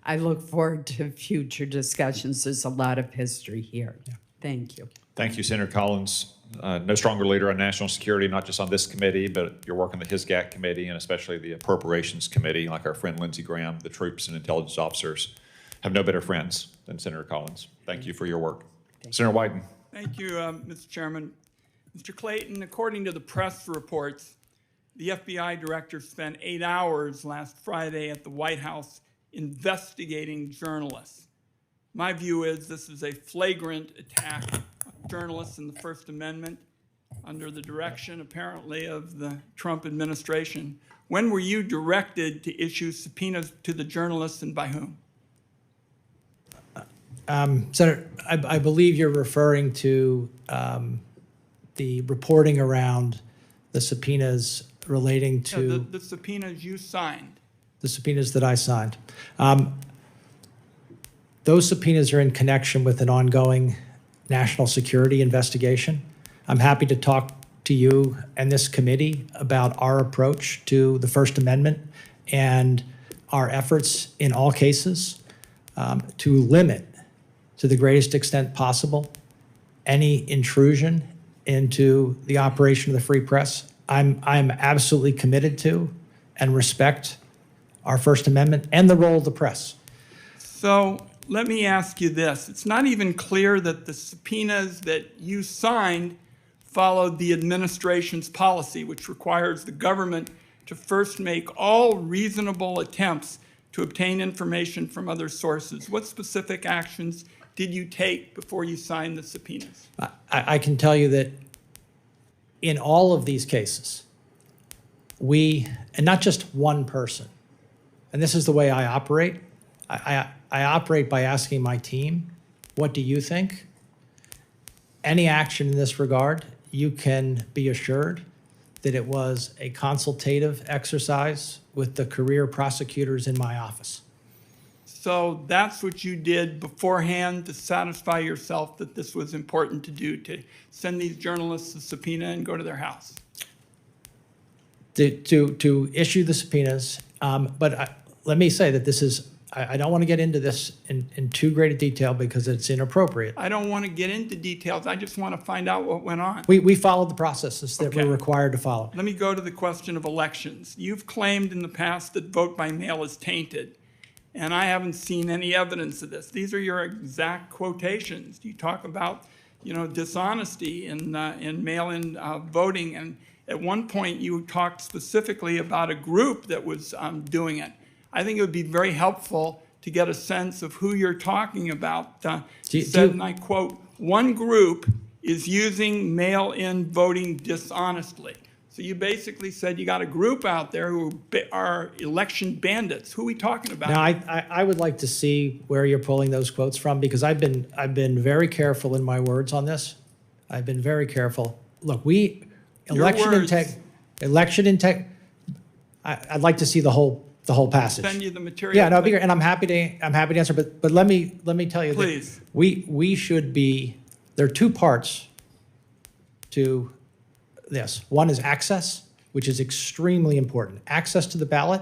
I look forward to future discussions. There's a lot of history here. Yeah. Thank you. Thank you, Senator Collins. No stronger leader on national security, not just on this committee, but your work on the HISGAC committee and especially the Appropriations Committee, like our friend Lindsey Graham. The troops and intelligence officers have no better friends than Senator Collins. Thank you for your work. Senator Wyden. Thank you, Mr. Chairman. Mr. Clayton, according to the press reports, the FBI director spent 8 hours last Friday at the White House investigating journalists. My view is this is a flagrant attack on journalists in the First Amendment under the direction, apparently, of the Trump administration. When were you directed to issue subpoenas to the journalists and by whom? Senator, I believe you're referring to the reporting around the subpoenas relating to the subpoenas you signed. The subpoenas that I signed. Those subpoenas are in connection with an ongoing national security investigation. I'm happy to talk to you and this committee about our approach to the First Amendment and our efforts in all cases to limit, to the greatest extent possible, any intrusion into the operation of the free press. I'm absolutely committed to and respect our First Amendment and the role of the press. So let me ask you this. It's not even clear that the subpoenas that you signed followed the administration's policy, which requires the government to first make all reasonable attempts to obtain information from other sources. What specific actions did you take before you signed the subpoenas? I can tell you that in all of these cases, we, and not just one person, and this is the way I operate, I operate by asking my team, what do you think? Any action in this regard, you can be assured that it was a consultative exercise with the career prosecutors in my office. So that's what you did beforehand to satisfy yourself that this was important to do, to send these journalists a subpoena and go to their house? To issue the subpoenas, let me say that this is, I don't want to get into this in too great a detail because it's inappropriate. I don't want to get into details. I just want to find out what went on. We followed the processes that Okay. we're required to follow. Let me go to the question of elections. You've claimed in the past that vote by mail is tainted, and I haven't seen any evidence of this. These are your exact quotations. You talk about, dishonesty in mail-in voting, and at one point you talked specifically about a group that was doing it. I think it would be very helpful to get a sense of who you're talking about. You said, and I quote, "One group is using mail-in voting dishonestly." So you basically said you got a group out there who are election bandits. Who are we talking about? Now, I would like to see where you're pulling those quotes from because I've been very careful in my words on this. I've been very careful. Look, I'd like to see the whole passage. Send you the material. Yeah, no, and I'm happy to answer. But let me tell you, Please. that we should be. There are two parts to this. One is access, which is extremely important. Access to the ballot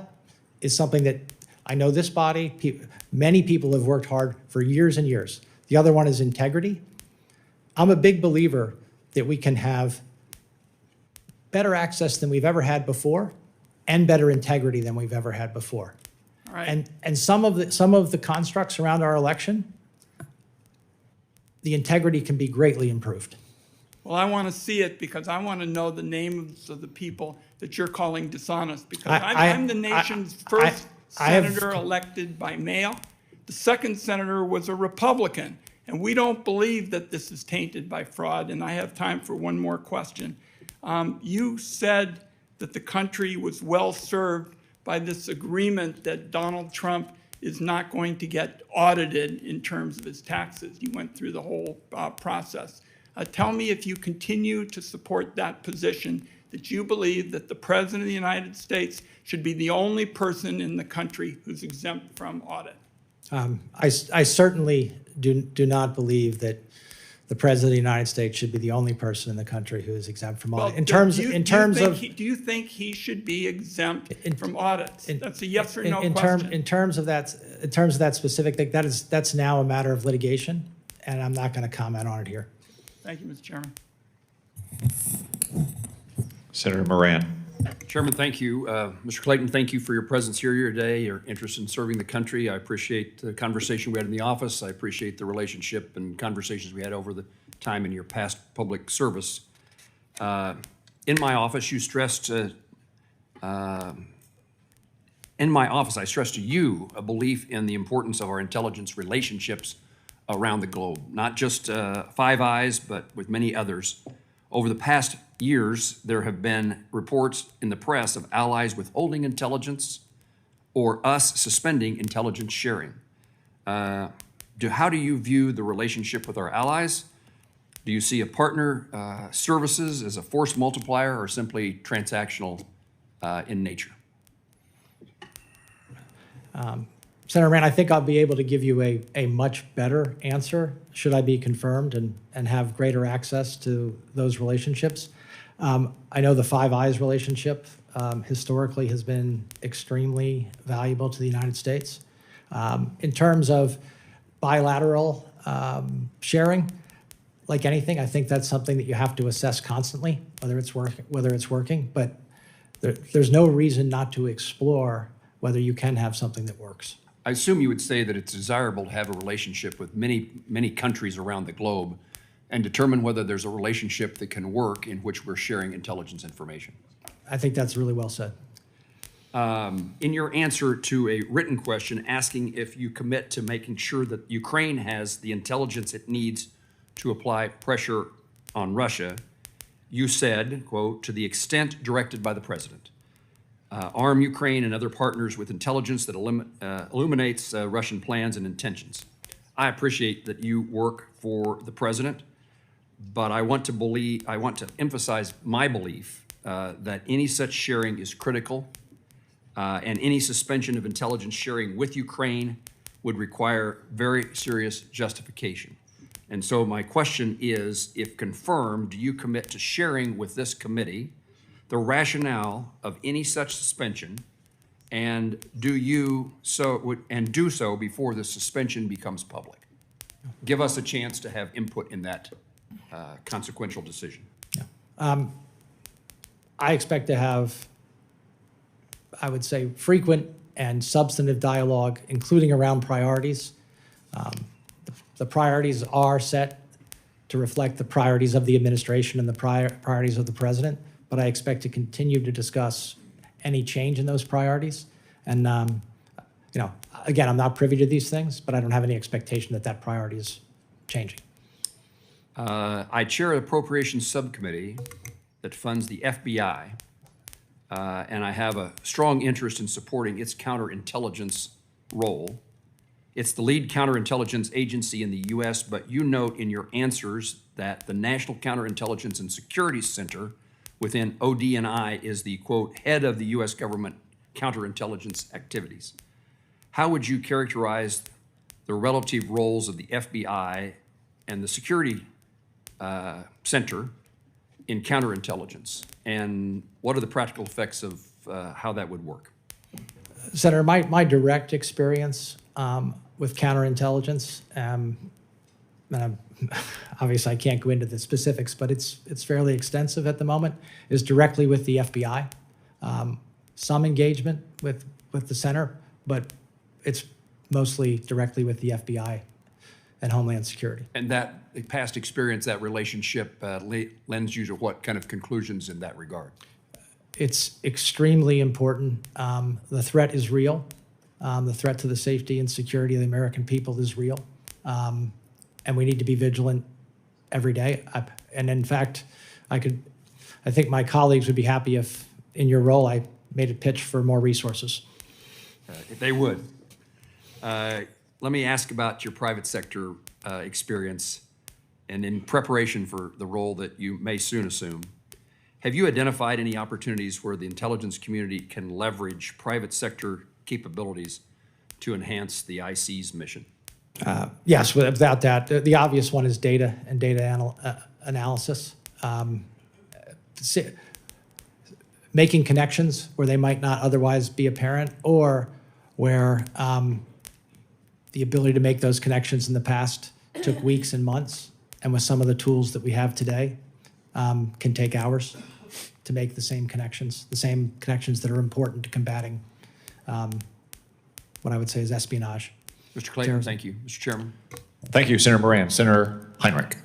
is something that I know this body, many people have worked hard for years and years. The other one is integrity. I'm a big believer that we can have better access than we've ever had before and better integrity than we've ever had before. All right. And some of the constructs around our election, the integrity can be greatly improved. Well, I want to see it because I want to know the names of the people that you're calling dishonest, because I'm the nation's first senator elected by mail. The second senator was a Republican, and we don't believe that this is tainted by fraud. And I have time for one more question. You said that the country was well served by this agreement that Donald Trump is not going to get audited in terms of his taxes. You went through the whole process. Tell me if you continue to support that position, that you believe that the President of the United States should be the only person in the country who's exempt from audit. I certainly do not believe that the President of the United States should be the only person in the country who is exempt from audit. Well, do you think he should be exempt from audits? That's a yes or no question. In terms of that specific thing, that's now a matter of litigation, and I'm not going to comment on it here. Thank you, Mr. Chairman. Senator Moran. Chairman, thank you. Mr. Clayton, thank you for your presence here today, your interest in serving the country. I appreciate the conversation we had in the office. I appreciate the relationship and conversations we had over the time in your past public service. In my office, I stressed to you a belief in the importance of our intelligence relationships around the globe, not just Five Eyes, but with many others. Over the past years, there have been reports in the press of allies withholding intelligence or us suspending intelligence sharing. How do you view the relationship with our allies? Do you see a partner services as a force multiplier or simply transactional in nature? Senator Rand, I think I'll be able to give you a much better answer should I be confirmed and have greater access to those relationships. I know the Five Eyes relationship historically has been extremely valuable to the United States. In terms of bilateral sharing, like anything, I think that's something that you have to assess constantly, whether it's working. But there's no reason not to explore whether you can have something that works. I assume you would say that it's desirable to have a relationship with many countries around the globe and determine whether there's a relationship that can work in which we're sharing intelligence information. I think that's really well said. In your answer to a written question asking if you commit to making sure that Ukraine has the intelligence it needs to apply pressure on Russia, you said, quote, to the extent directed by the president, arm Ukraine and other partners with intelligence that illuminates Russian plans and intentions. I appreciate that you work for the president, but I want to emphasize my belief that any such sharing is critical, and any suspension of intelligence sharing with Ukraine would require very serious justification. And so my question is, if confirmed, do you commit to sharing with this committee the rationale of any such suspension, and do so before the suspension becomes public? Give us a chance to have input in that consequential decision. Yeah. I expect to have, I would say, frequent and substantive dialogue, including around priorities. The priorities are set to reflect the priorities of the administration and the priorities of the president, but I expect to continue to discuss any change in those priorities. And, again, I'm not privy to these things, but I don't have any expectation that that priority is changing. I chair an appropriations subcommittee that funds the FBI, and I have a strong interest in supporting its counterintelligence role. It's the lead counterintelligence agency in the U.S., but you note in your answers that the National Counterintelligence and Security Center within OD&I is the, quote, head of the U.S. government counterintelligence activities. How would you characterize the relative roles of the FBI and the Security Center in counterintelligence, and what are the practical effects of how that would work? Senator, my direct experience with counterintelligence, and obviously I can't go into the specifics, but it's fairly extensive at the moment, is directly with the FBI. Some engagement with the center, but it's mostly directly with the FBI and Homeland Security. And that past experience, that relationship lends you to what kind of conclusions in that regard? It's extremely important. The threat is real. The threat to the safety and security of the American people is real. And we need to be vigilant every day. And in fact, I think my colleagues would be happy if, in your role, I made a pitch for more resources. If they would. Let me ask about your private sector experience, and in preparation for the role that you may soon assume. Have you identified any opportunities where the intelligence community can leverage private sector capabilities to enhance the IC's mission? Yes, without that. The obvious one is data and data analysis. Making connections where they might not otherwise be apparent, or where the ability to make those connections in the past took weeks and months, and with some of the tools that we have today, can take hours to make the same connections that are important to combating what I would say is espionage. Mr. Clayton, thank you. Mr. Chairman. Thank you, Senator Moran. Senator Heinrich.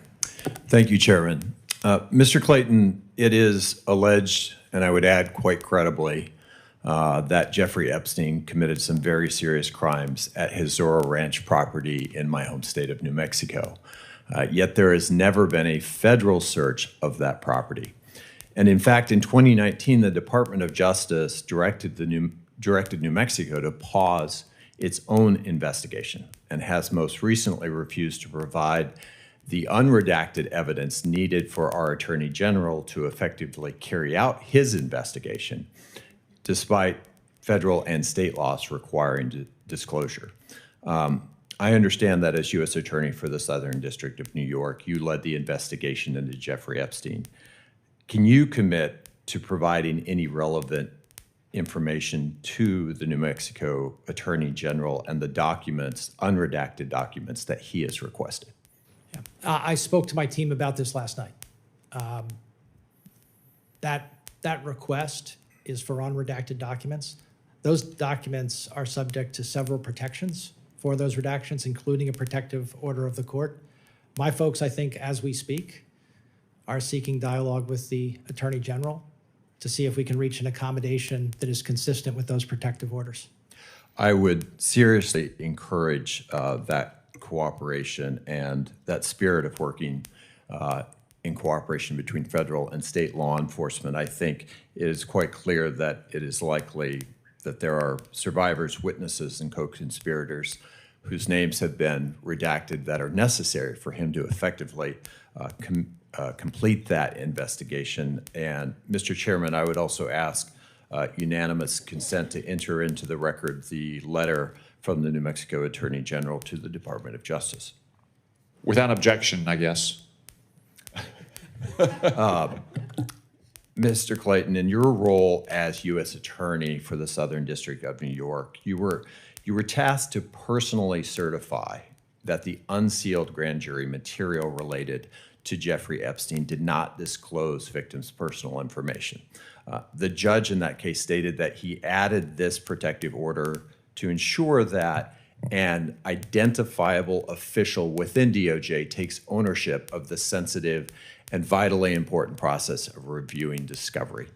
Thank you, Chairman. Mr. Clayton, it is alleged, and I would add quite credibly, that Jeffrey Epstein committed some very serious crimes at his Zorro Ranch property in my home state of New Mexico. Yet there has never been a federal search of that property. And in fact, in 2019, the Department of Justice directed New Mexico to pause its own investigation and has most recently refused to provide the unredacted evidence needed for our Attorney General to effectively carry out his investigation, despite federal and state laws requiring disclosure. I understand that as U.S. Attorney for the Southern District of New York, you led the investigation into Jeffrey Epstein. Can you commit to providing any relevant information to the New Mexico Attorney General and the documents, unredacted documents, that he has requested? Yeah. I spoke to my team about this last night. That request is for unredacted documents. Those documents are subject to several protections for those redactions, including a protective order of the court. My folks, I think, as we speak, are seeking dialogue with the Attorney General to see if we can reach an accommodation that is consistent with those protective orders. I would seriously encourage that cooperation and that spirit of working in cooperation between federal and state law enforcement. I think it is quite clear that it is likely that there are survivors, witnesses, and co-conspirators whose names have been redacted that are necessary for him to effectively complete that investigation. And Mr. Chairman, I would also ask unanimous consent to enter into the record the letter from the New Mexico Attorney General to the Department of Justice. Without objection, I guess. Mr. Clayton, in your role as U.S. Attorney for the Southern District of New York, you were tasked to personally certify that the unsealed grand jury material related to Jeffrey Epstein did not disclose victims' personal information. The judge in that case stated that he added this protective order to ensure that an identifiable official within DOJ takes ownership of the sensitive and vitally important process of reviewing discovery.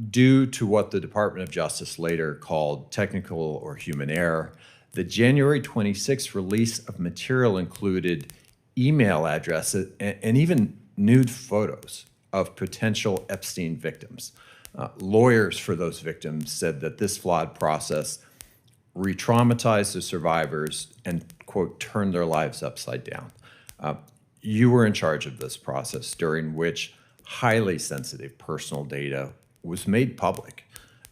Due to what the Department of Justice later called technical or human error, the January 26th release of material included email addresses and even nude photos of potential Epstein victims. Lawyers for those victims said that this flawed process re-traumatized the survivors and, quote, turned their lives upside down. You were in charge of this process during which highly sensitive personal data was made public.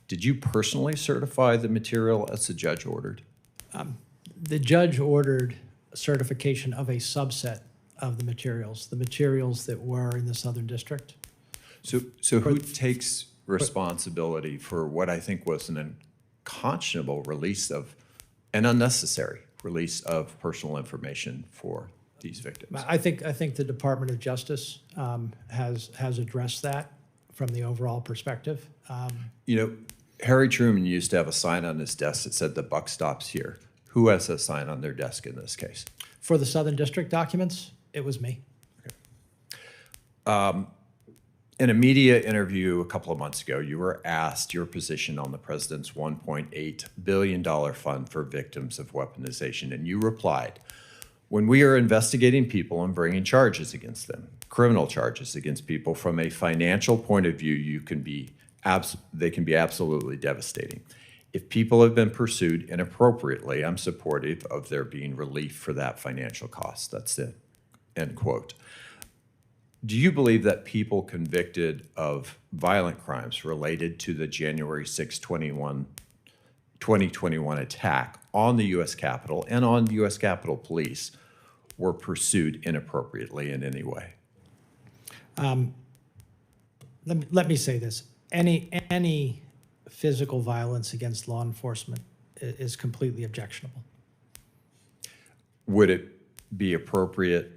Did you personally certify the material as the judge ordered? The judge ordered certification of a subset of the materials that were in the Southern District. So who takes responsibility for what I think was an unconscionable release of, an unnecessary release of personal information for these victims? I think the Department of Justice has addressed that from the overall perspective. You know, Harry Truman used to have a sign on his desk that said, "The buck stops here." Who has a sign on their desk in this case? For the Southern District documents, it was me. In a media interview a couple of months ago, you were asked your position on the president's $1.8 billion fund for victims of weaponization, and you replied, "When we are investigating people and bringing charges against them, criminal charges against people, from a financial point of view, they can be absolutely devastating. If people have been pursued inappropriately, I'm supportive of there being relief for that financial cost." That's it, end quote. Do you believe that people convicted of violent crimes related to the January 6, 2021 attack on the U.S. Capitol and on U.S. Capitol Police were pursued inappropriately in any way? Let me say this. Any physical violence against law enforcement is completely objectionable. Would it be appropriate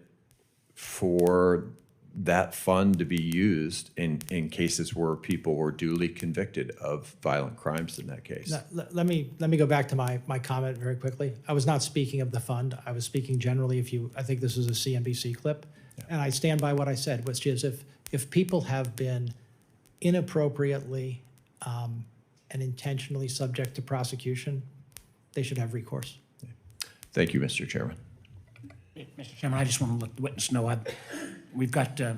for that fund to be used in cases where people were duly convicted of violent crimes in that case? Let me go back to my comment very quickly. I was not speaking of the fund. I was speaking generally. I think this is a CNBC clip, and I stand by what I said, which is if people have been inappropriately and intentionally subject to prosecution, they should have recourse. Thank you, Mr. Chairman. Mr. Chairman, I just want to let the witness know we've got the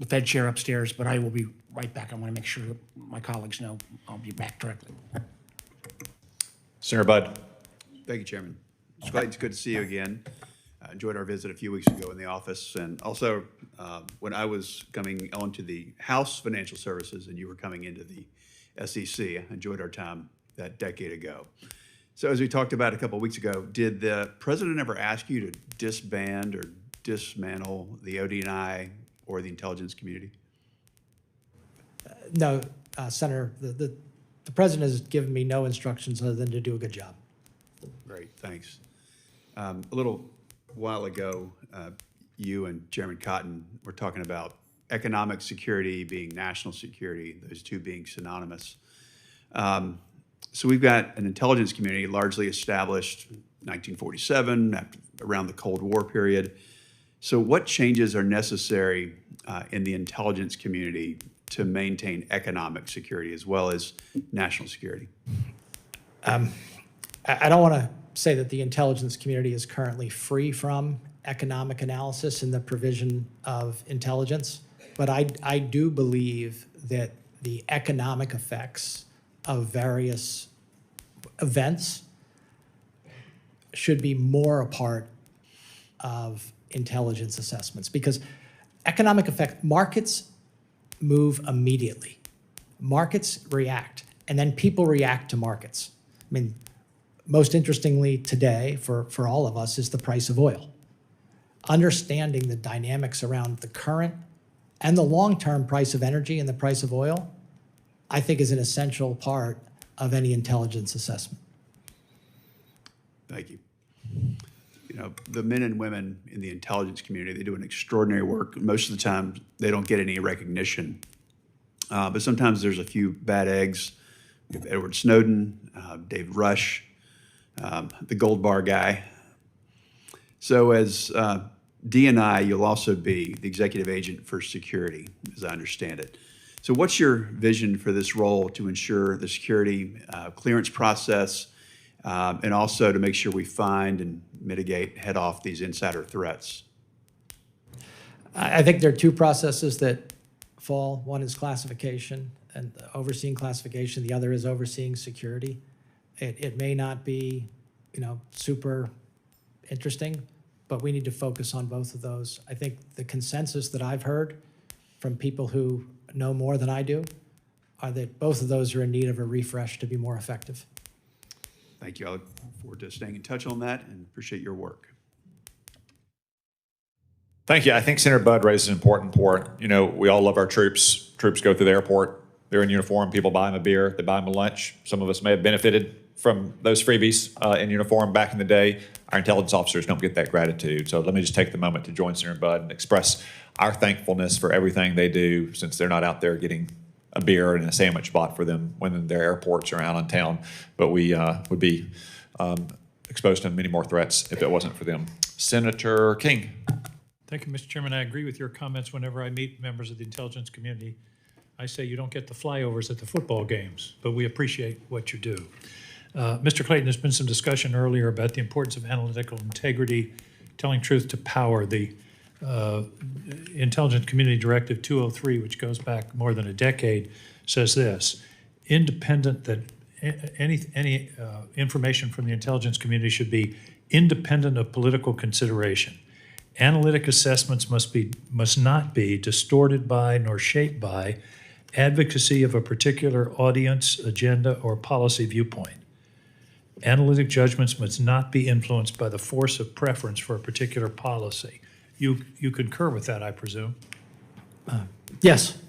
Fed chair upstairs, but I will be right back. I want to make sure that my colleagues know I'll be back directly. Senator Budd. Thank you, Chairman. Mr. Clayton, it's good to see you again. I enjoyed our visit a few weeks ago in the office, and also when I was coming onto the House Financial Services and you were coming into the SEC, I enjoyed our time that decade ago. So as we talked about a couple of weeks ago, did the president ever ask you to disband or dismantle the ODNI or the intelligence community? No, Senator, the president has given me no instructions other than to do a good job. Great, thanks. A little while ago, you and Chairman Cotton were talking about economic security being national security, those two being synonymous. So we've got an intelligence community largely established 1947, around the Cold War period. So what changes are necessary in the intelligence community to maintain economic security as well as national security? I don't want to say that the intelligence community is currently free from economic analysis in the provision of intelligence, but I do believe that the economic effects of various events should be more a part of intelligence assessments, because economic effect, markets move immediately. Markets react, and then people react to markets. I mean, most interestingly today for all of us is the price of oil. Understanding the dynamics around the current and the long-term price of energy and the price of oil, I think is an essential part of any intelligence assessment. Thank you. You know, the men and women in the intelligence community, they do an extraordinary work. Most of the time, they don't get any recognition. But sometimes there's a few bad eggs. We have Edward Snowden, David Rush, the gold bar guy. So as DNI, you'll also be the executive agent for security, as I understand it. So what's your vision for this role to ensure the security clearance process and also to make sure we find and mitigate, head off these insider threats? I think there are two processes that fall. One is classification and overseeing classification. The other is overseeing security. It may not be, super interesting, but we need to focus on both of those. I think the consensus that I've heard from people who know more than I do are that both of those are in need of a refresh to be more effective. Thank you. I look forward to staying in touch on that and appreciate your work. Thank you. I think Senator Budd raises an important point. We all love our troops. Troops go through the airport. They're in uniform. People buy them a beer. They buy them a lunch. Some of us may have benefited from those freebies in uniform back in the day. Our intelligence officers don't get that gratitude. So let me just take the moment to join Senator Budd and express our thankfulness for everything they do, since they're not out there getting a beer and a sandwich bought for them when their airports are out on town. But we would be exposed to many more threats if it wasn't for them. Senator King. Thank you, Mr. Chairman. I agree with your comments whenever I meet members of the intelligence community. I say you don't get the flyovers at the football games, but we appreciate what you do. Mr. Clayton, there's been some discussion earlier about the importance of analytical integrity, telling truth to power. The Intelligence Community Directive 203, which goes back more than a decade, says this: independent, that any information from the intelligence community should be independent of political consideration. Analytic assessments must not be distorted by nor shaped by advocacy of a particular audience, agenda, or policy viewpoint. Analytic judgments must not be influenced by the force of preference for a particular policy. You concur with that, I presume? Yes.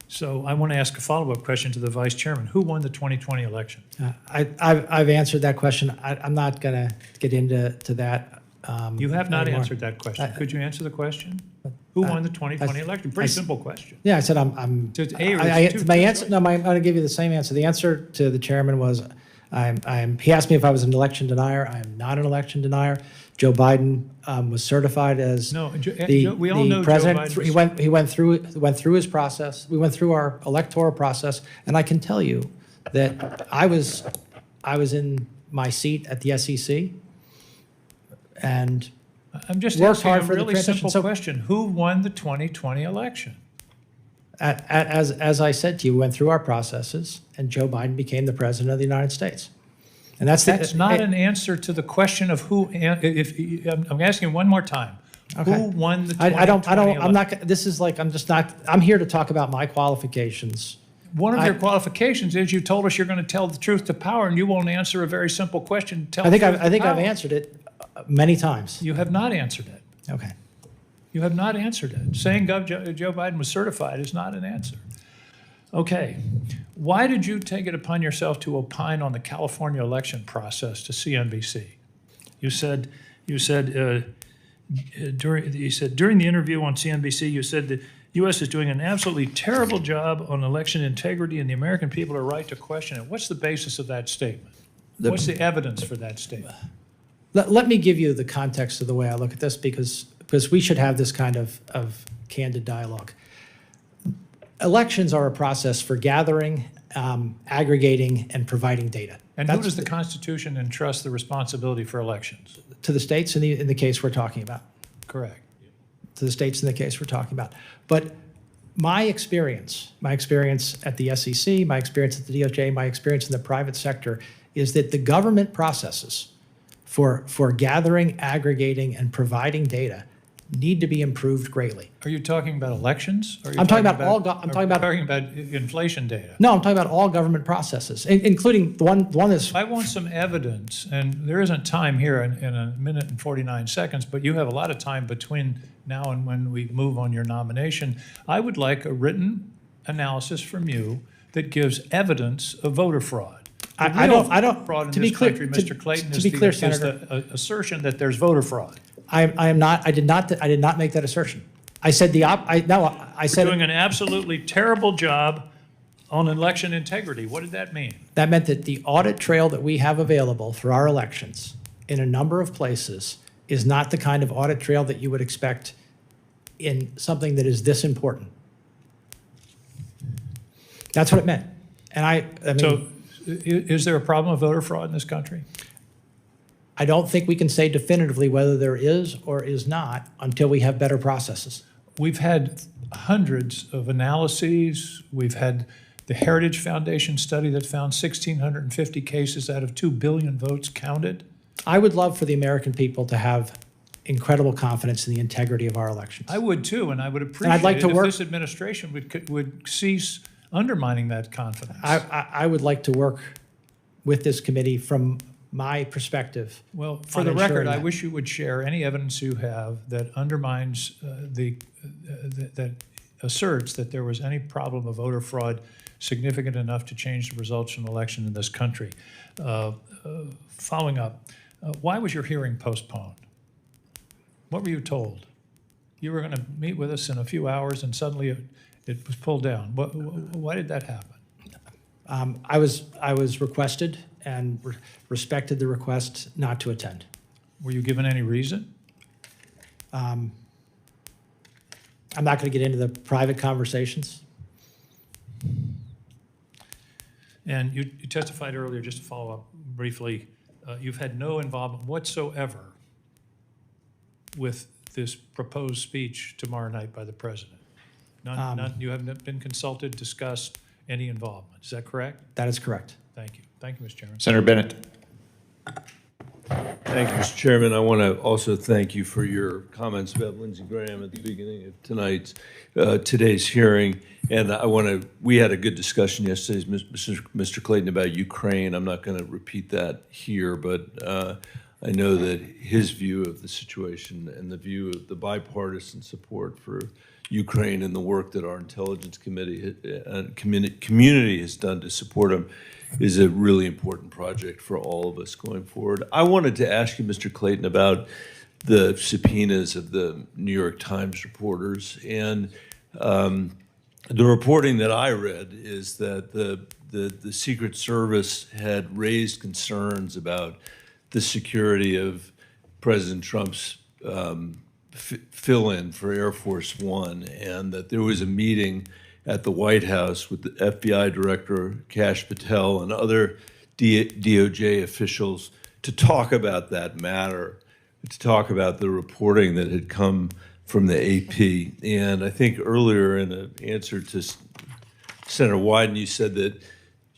So I want to ask a follow-up question to the Vice Chairman. Who won the 2020 election? I've answered that question. I'm not going to get into that. You have not anymore. Answered that question. Could you answer the question? Who won the 2020 election? Pretty simple question. Yeah, I said I'm. So it's A or my it's two, answer. No, I'm going to give you the same answer. The answer to the chairman was, he asked me if I was an election denier. I am not an election denier. Joe Biden was certified as No, we all the know president. Joe Biden He went through his process. We went through our electoral process, and I can tell you that I was in my seat at the SEC, and I'm just worked asking hard a for the really transition. simple So- question. Who won the 2020 election? as I said to you, we went through our processes, and Joe Biden became the president of the United States. And that's not an answer to the question of who. I'm asking one more time. Okay. Who won the 2020 election? I'm not. This is like I'm just not. I'm here to talk about my qualifications One of your qualifications is you told us you're going to tell the truth to power, and you won't answer a very simple question. I think I've answered it many times. You have not answered it. Okay. You have not answered it. Saying Joe Biden was certified is not an answer. Okay. Why did you take it upon yourself to opine on the California election process to CNBC? You said during the interview on CNBC, you said the U.S. is doing an absolutely terrible job on election integrity, and the American people are right to question it. What's the basis of that statement? What's the evidence for that statement? Let me give you the context of the way I look at this, because we should have this kind of candid dialogue. Elections are a process for gathering, aggregating, and providing data. And who does the Constitution entrust the responsibility for elections? To the states in the case we're talking about. Correct. To the states in the case we're talking about. But my experience at the SEC, my experience at the DOJ, my experience in the private sector is that the government processes for gathering, aggregating, and providing data need to be improved greatly. Are you talking about elections? Or are you I'm talking about inflation data. No, I'm talking about all government processes, including the one that's. I want some evidence, and there isn't time here in a minute and 49 seconds, but you have a lot of time between now and when we move on your nomination. I would like a written analysis from you that gives evidence of voter fraud. I don't. Fraud in to this be clear, country, Mr. Clayton, to be clear, Senator, the assertion that there's voter fraud. I am not. I did not make that assertion. I said I said We're doing an absolutely terrible job on election integrity. What did that mean? That meant that the audit trail that we have available for our elections in a number of places is not the kind of audit trail that you would expect in something that is this important. That's what it meant. And I mean, so is there a problem of voter fraud in this country? I don't think we can say definitively whether there is or is not until we have better processes. We've had hundreds of analyses. We've had the Heritage Foundation study that found 1,650 cases out of 2 billion votes counted. I would love for the American people to have incredible confidence in the integrity of our elections. I would too, and I would appreciate I'd like to if work, this administration would cease undermining that confidence. I would like to work with this committee from my perspective. Well, for the record, I wish you would share any evidence you have that undermines that asserts that there was any problem of voter fraud significant enough to change the results of an election in this country. Following up, why was your hearing postponed? What were you told? You were going to meet with us in a few hours, and suddenly it was pulled down. Why did that happen? I was requested and respected the request not to attend. Were you given any reason? I'm not going to get into the private conversations. And you testified earlier, just to follow up briefly, you've had no involvement whatsoever with this proposed speech tomorrow night by the president. None, you haven't been consulted, discussed any involvement. Is that correct? That is correct. Thank you. Thank you, Mr. Chairman. Senator Bennett. Thank you, Mr. Chairman. I want to also thank you for your comments about Lindsey Graham at the beginning of today's hearing. And we had a good discussion yesterday, Mr. Clayton, about Ukraine. I'm not going to repeat that here, but I know that his view of the situation and the view of the bipartisan support for Ukraine and the work that our intelligence community has done to support him is a really important project for all of us going forward. I wanted to ask you, Mr. Clayton, about the subpoenas of the New York Times reporters. And the reporting that I read is that the Secret Service had raised concerns about the security of President Trump's fill-in for Air Force One, and that there was a meeting at the White House with the FBI Director Kash Patel and other DOJ officials to talk about that matter, to talk about the reporting that had come from the AP. And I think earlier in an answer to Senator Wyden, you said that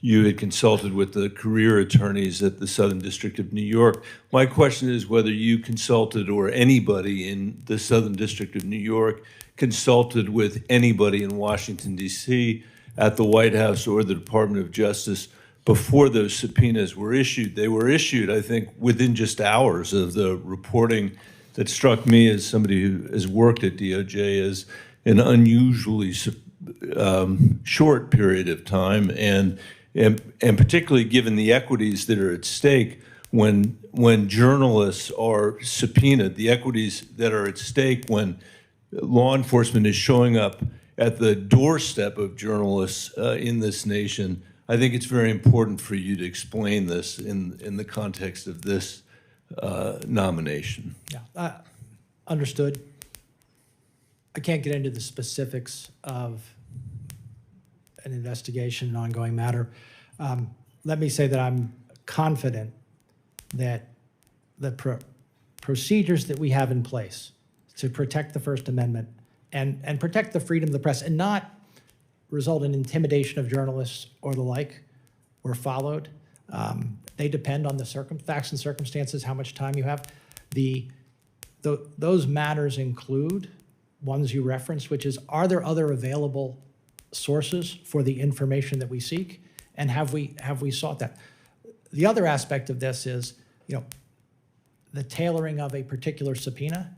you had consulted with the career attorneys at the Southern District of New York. My question is whether you consulted, or anybody in the Southern District of New York consulted with anybody in Washington, D.C., at the White House or the Department of Justice before those subpoenas were issued. They were issued, I think, within just hours of the reporting that struck me as somebody who has worked at DOJ as an unusually short period of time, and particularly given the equities that are at stake when journalists are subpoenaed, the equities that are at stake when law enforcement is showing up at the doorstep of journalists in this nation. I think it's very important for you to explain this in the context of this nomination. Yeah, understood. I can't get into the specifics of an investigation, an ongoing matter. Let me say that I'm confident that the procedures that we have in place to protect the First Amendment and protect the freedom of the press and not result in intimidation of journalists or the like were followed. They depend on the facts and circumstances, how much time you have. Those matters include ones you referenced, which is, are there other available sources for the information that we seek, and have we sought that? The other aspect of this is, the tailoring of a particular subpoena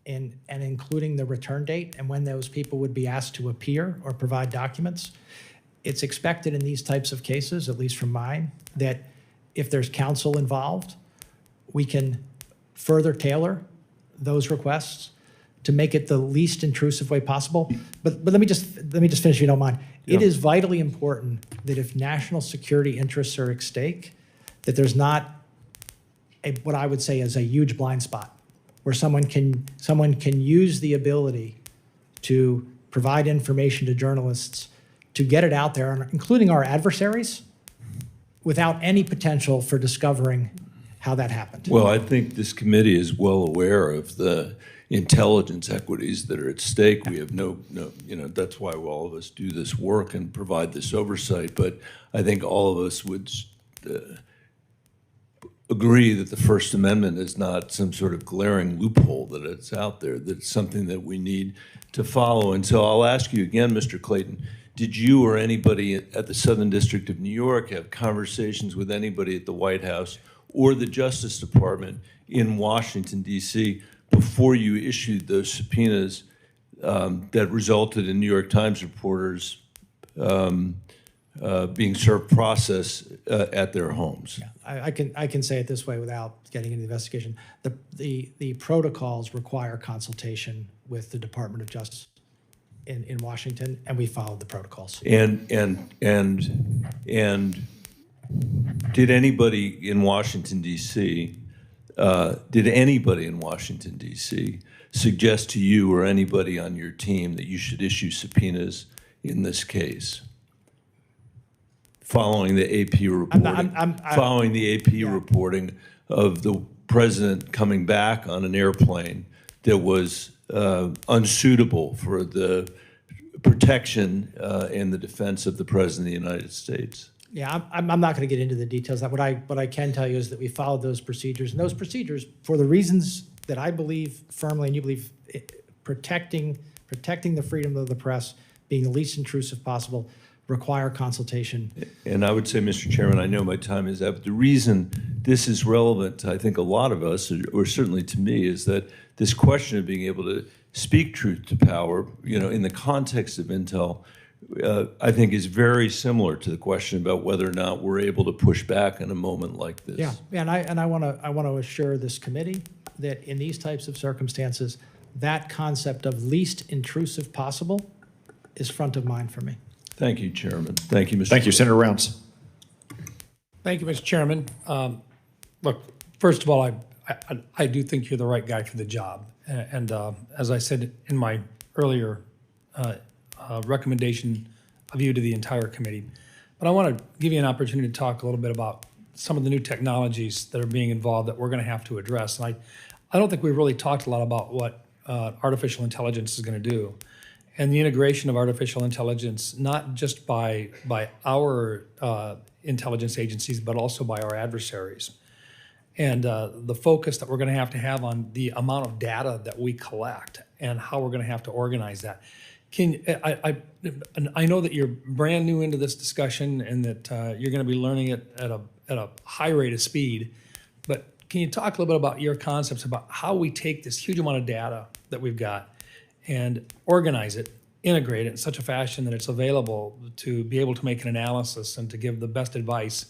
and including the return date and when those people would be asked to appear or provide documents. It's expected in these types of cases, at least from mine, that if there's counsel involved, we can further tailor those requests to make it the least intrusive way possible. But let me just finish, if you don't mind. Yeah. It is vitally important that if national security interests are at stake, that there's not what I would say is a huge blind spot where someone can use the ability to provide information to journalists to get it out there, including our adversaries, without any potential for discovering how that happened. Well, I think this committee is well aware of the intelligence equities that are at stake. We have no, that's why all of us do this work and provide this oversight. But I think all of us would agree that the First Amendment is not some sort of glaring loophole that it's out there, that it's something that we need to follow. And so I'll ask you again, Mr. Clayton, did you or anybody at the Southern District of New York have conversations with anybody at the White House or the Justice Department in Washington, D.C., before you issued those subpoenas that resulted in New York Times reporters being served process at their homes? Yeah, I can say it this way without getting into the investigation. The protocols require consultation with the Department of Justice in Washington, and we followed the protocols. And did anybody in Washington, D.C. suggest to you or anybody on your team that you should issue subpoenas in this case? Following the AP reporting, reporting of the president coming back on an airplane that was unsuitable for the protection and the defense of the president of the United States. Yeah, I'm not going to get into the details. What I can tell you is that we followed those procedures, and those procedures, for the reasons that I believe firmly and you believe, protecting the freedom of the press, being the least intrusive possible, require consultation. And I would say, Mr. Chairman, I know my time is up, but the reason this is relevant to, I think, a lot of us, or certainly to me, is that this question of being able to speak truth to power, in the context of intel, I think is very similar to the question about whether or not we're able to push back in a moment like this. Yeah, and I want to assure this committee that in these types of circumstances, that concept of least intrusive possible is front of mind for me. Thank you, Chairman. Thank you, Mr. Thank you, Senator Rounds. Thank you, Mr. Chairman. Look, first of all, I do think you're the right guy for the job. And as I said in my earlier recommendation of you to the entire committee, but I want to give you an opportunity to talk a little bit about some of the new technologies that are being involved that we're going to have to address. And I don't think we've really talked a lot about what artificial intelligence is going to do, and the integration of artificial intelligence, not just by our intelligence agencies, but also by our adversaries. And the focus that we're going to have on the amount of data that we collect and how we're going to have to organize that. I know that you're brand new into this discussion and that you're going to be learning it at a high rate of speed, but can you talk a little bit about your concepts about how we take this huge amount of data that we've got and organize it, integrate it in such a fashion that it's available to be able to make an analysis and to give the best advice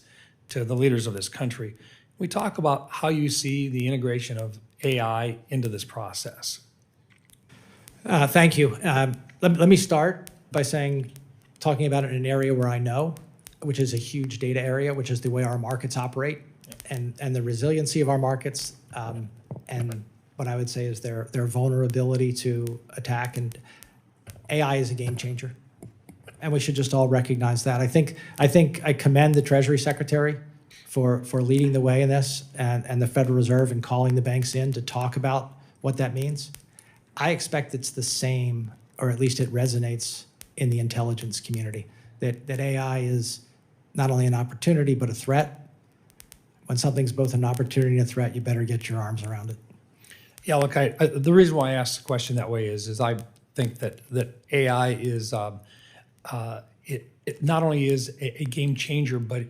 to the leaders of this country? We talk about how you see the integration of AI into this process. Thank you. Let me start by talking about it in an area where I know, which is a huge data area, which is the way our markets operate and the resiliency of our markets, and what I would say is their vulnerability to attack. And AI is a game changer, and we should just all recognize that. I think I commend the Treasury Secretary for leading the way in this, and the Federal Reserve in calling the banks in to talk about what that means. I expect it's the same, or at least it resonates in the intelligence community, that AI is not only an opportunity but a threat. When something's both an opportunity and a threat, you better get your arms around it. Yeah, look, the reason why I asked the question that way is I think that AI is it not only is a game changer, but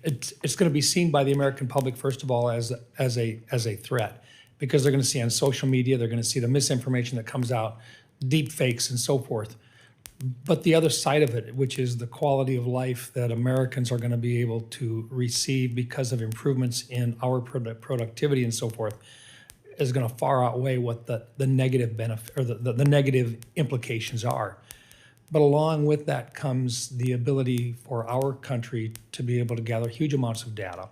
it's going to be seen by the American public first of all as a threat, because they're going to see on social media, they're going to see the misinformation that comes out, deep fakes and so forth. But the other side of it, which is the quality of life that Americans are going to be able to receive because of improvements in our productivity and so forth, is going to far outweigh what the negative benefit or the negative implications are. But along with that comes the ability for our country to be able to gather huge amounts of data,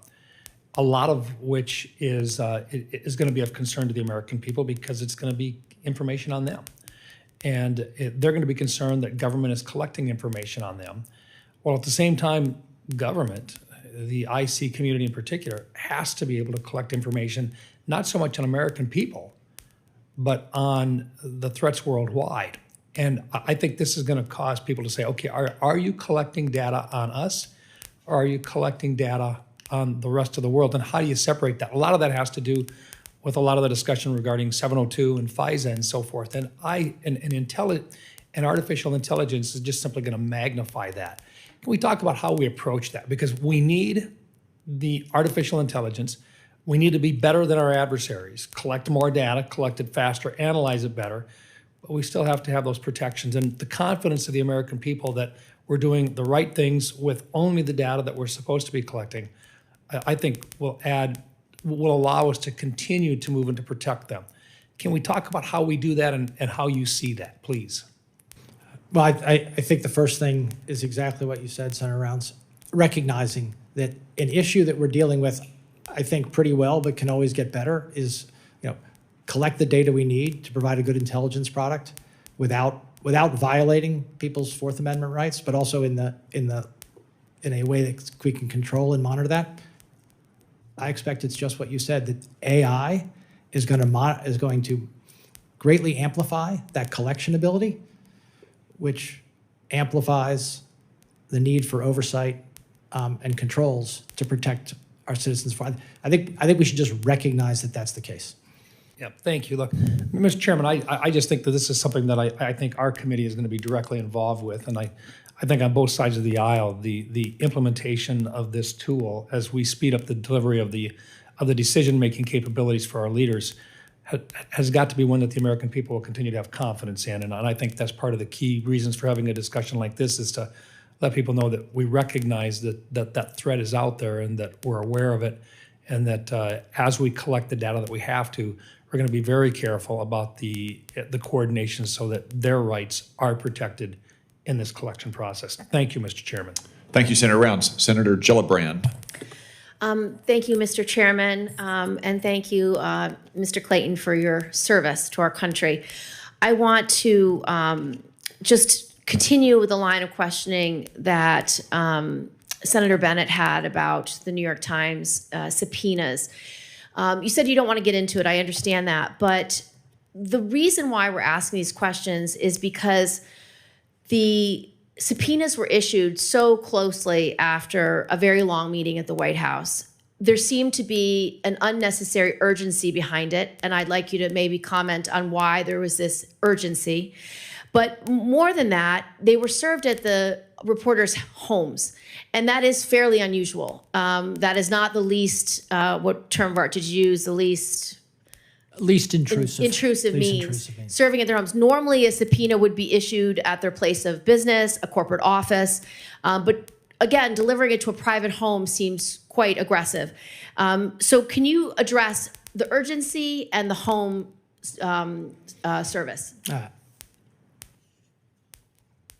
a lot of which is going to be of concern to the American people because it's going to be information on them. And they're going to be concerned that government is collecting information on them. Well, at the same time, government, the IC community in particular, has to be able to collect information, not so much on American people, but on the threats worldwide. And I think this is going to cause people to say, okay, are you collecting data on us, or are you collecting data on the rest of the world? And how do you separate that? A lot of that has to do with a lot of the discussion regarding 702 and FISA and so forth. And artificial intelligence is just simply going to magnify that. Can we talk about how we approach that? Because we need the artificial intelligence. We need to be better than our adversaries, collect more data, collect it faster, analyze it better. But we still have to have those protections and the confidence of the American people that we're doing the right things with only the data that we're supposed to be collecting, I think will allow us to continue to move and to protect them. Can we talk about how we do that and how you see that, please? Well, I think the first thing is exactly what you said, Senator Rounds, recognizing that an issue that we're dealing with, I think pretty well, but can always get better, is collect the data we need to provide a good intelligence product without violating people's Fourth Amendment rights, but also in a way that we can control and monitor that. I expect it's just what you said, that AI is going to greatly amplify that collection ability, which amplifies the need for oversight and controls to protect our citizens. I think we should just recognize that that's the case. Yeah, thank you. Look, Mr. Chairman, I just think that this is something that I think our committee is going to be directly involved with, and I think on both sides of the aisle, the implementation of this tool as we speed up the delivery of the decision-making capabilities for our leaders has got to be one that the American people will continue to have confidence in. And I think that's part of the key reasons for having a discussion like this, is to let people know that we recognize that threat is out there and that we're aware of it, and that as we collect the data that we have to, we're going to be very careful about the coordination so that their rights are protected in this collection process. Thank you, Mr. Chairman. Thank you, Senator Rounds. Senator Gillibrand. Thank you, Mr. Chairman, and thank you, Mr. Clayton, for your service to our country. I want to just continue with the line of questioning that Senator Bennett had about the New York Times subpoenas. You said you don't want to get into it. I understand that. But the reason why we're asking these questions is because the subpoenas were issued so closely after a very long meeting at the White House. There seemed to be an unnecessary urgency behind it, and I'd like you to maybe comment on why there was this urgency. But more than that, they were served at the reporters' homes, and that is fairly unusual. That is not the least, what term of art did you use, the least Intrusive means, serving at their homes. Normally, a subpoena would be issued at their place of business, a corporate office, but again, delivering it to a private home seems quite aggressive. So can you address the urgency and the home service?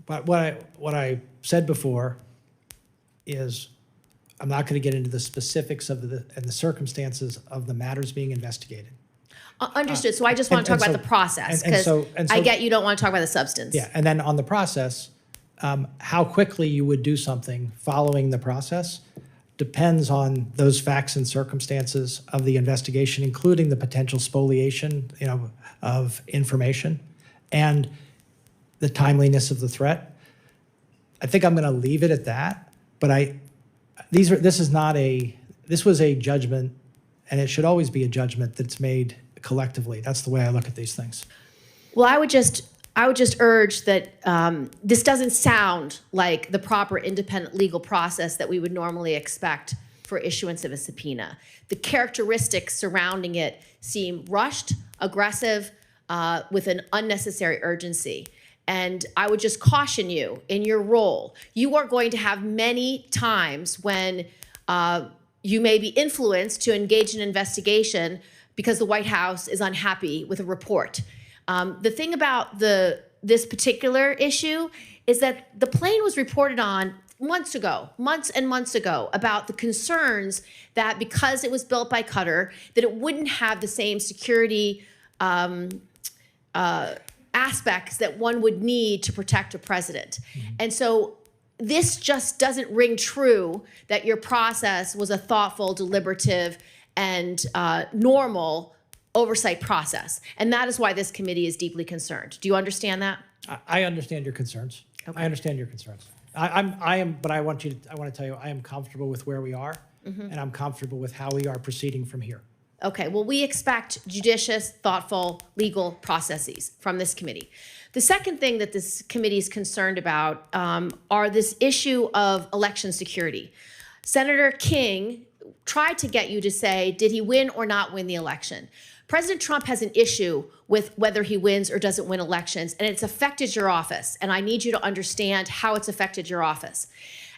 But what I said before is I'm not going to get into the specifics of the circumstances of the matters being investigated. Understood. So I just want to talk about the process, because I get you don't want to talk about the substance. Yeah, and then on the process, how quickly you would do something following the process depends on those facts and circumstances of the investigation, including the potential spoliation, of information, and the timeliness of the threat. I think I'm going to leave it at that. But this was a judgment, and it should always be a judgment that's made collectively. That's the way I look at these things. Well, I would just urge that this doesn't sound like the proper independent legal process that we would normally expect for issuance of a subpoena. The characteristics surrounding it seem rushed, aggressive, with an unnecessary urgency. And I would just caution you in your role. You are going to have many times when you may be influenced to engage in an investigation because the White House is unhappy with a report. The thing about this particular issue is that the plane was reported on months and months ago, about the concerns that because it was built by Qatar, that it wouldn't have the same security aspects that one would need to protect a president. And so this just doesn't ring true that your process was a thoughtful, deliberative, and normal oversight process. And that is why this committee is deeply concerned. Do you understand that? I understand your concerns. Okay. I understand your concerns. But I want to tell you, I am comfortable with where we are, and I'm comfortable with how we are proceeding from here. Okay, well, we expect judicious, thoughtful, legal processes from this committee. The second thing that this committee is concerned about are this issue of election security. Senator King tried to get you to say, did he win or not win the election? President Trump has an issue with whether he wins or doesn't win elections, and it's affected your office, and I need you to understand how it's affected your office.